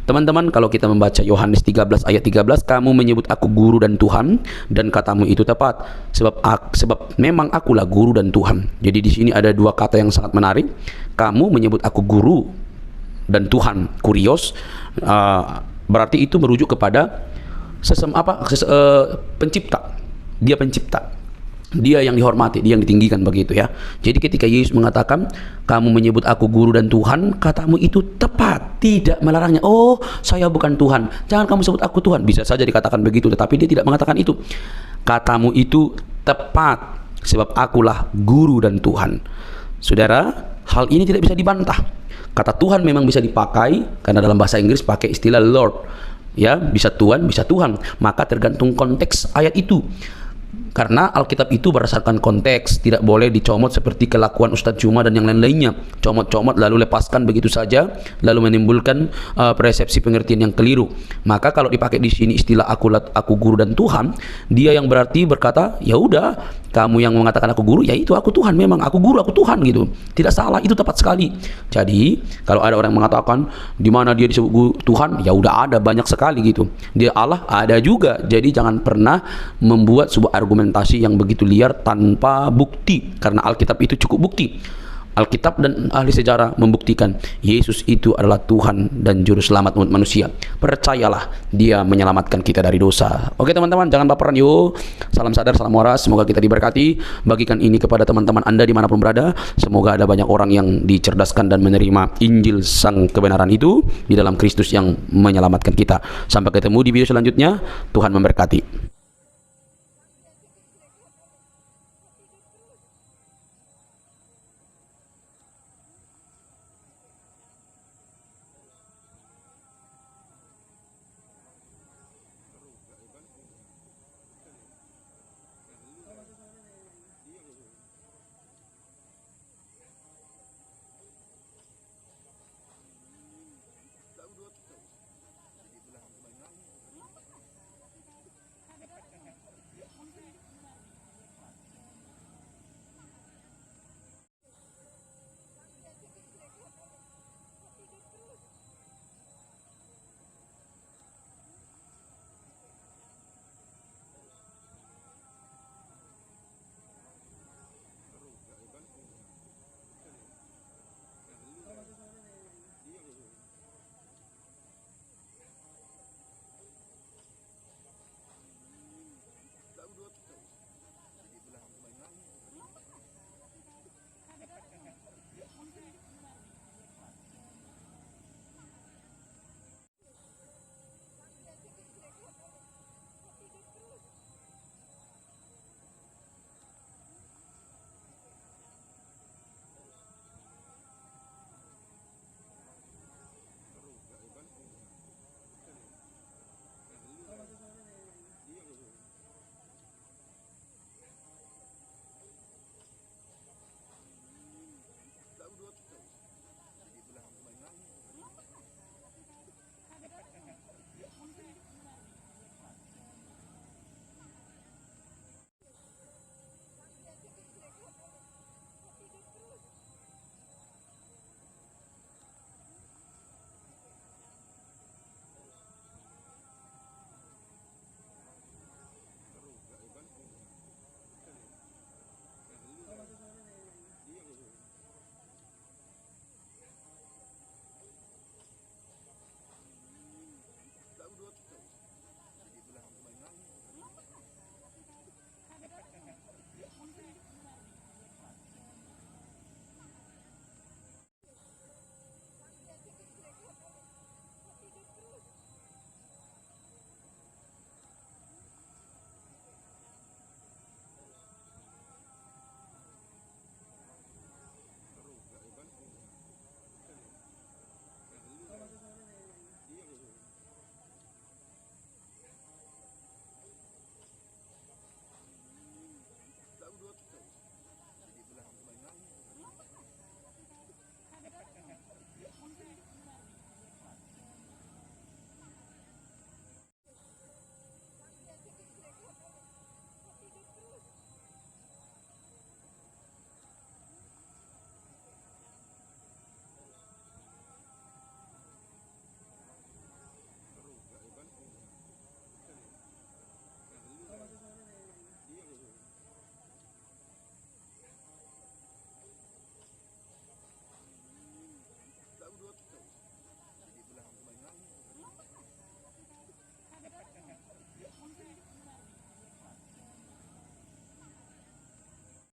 Teman-teman, kalau kita membaca Yohanes 13 ayat 13, kamu menyebut aku guru dan Tuhan, dan katamu itu tepat, sebab memang akulah guru dan Tuhan. Jadi di sini ada dua kata yang sangat menarik. Kamu menyebut aku guru dan Tuhan, kurios, berarti itu merujuk kepada pencipta. Dia pencipta, dia yang dihormati, dia yang ditinggikan, begitu ya. Jadi ketika Yesus mengatakan kamu menyebut aku guru dan Tuhan, katamu itu tepat, tidak melarangnya. Oh, saya bukan Tuhan, jangan kamu sebut aku Tuhan. Bisa saja dikatakan begitu, tetapi dia tidak mengatakan itu. Katamu itu tepat, sebab akulah guru dan Tuhan. Saudara, hal ini tidak bisa dibantah. Kata Tuhan memang bisa dipakai, karena dalam bahasa Inggris pakai istilah Lord, ya, bisa Tuhan, bisa Tuhan. Maka tergantung konteks ayat itu. Karena Alkitab itu berdasarkan konteks, tidak boleh dicomot seperti kelakuan Ustadz Cuma dan yang lain-lainnya. Comot-comot lalu lepaskan begitu saja, lalu menimbulkan persepsi pengertian yang keliru. Maka kalau dipakai di sini istilah aku guru dan Tuhan, dia yang berarti berkata, ya udah, kamu yang mengatakan aku guru, ya itu aku Tuhan, memang aku guru, aku Tuhan, gitu. Tidak salah, itu tepat sekali. Jadi kalau ada orang yang mengatakan di mana dia disebut guru, Tuhan, ya udah ada banyak sekali gitu. Dia Allah ada juga. Jadi jangan pernah membuat sebuah argumentasi yang begitu liar tanpa bukti, karena Alkitab itu cukup bukti. Alkitab dan ahli sejarah membuktikan Yesus itu adalah Tuhan dan juru selamat umat manusia. Percayalah, dia menyelamatkan kita dari dosa. Oke teman-teman, jangan baperan yuk. Salam sadar, salam waras, semoga kita diberkati. Bagikan ini kepada teman-teman Anda dimanapun berada. Semoga ada banyak orang yang dicerdaskan dan menerima Injil sang kebenaran itu di dalam Kristus yang menyelamatkan kita. Sampai ketemu di video selanjutnya. Tuhan memberkati.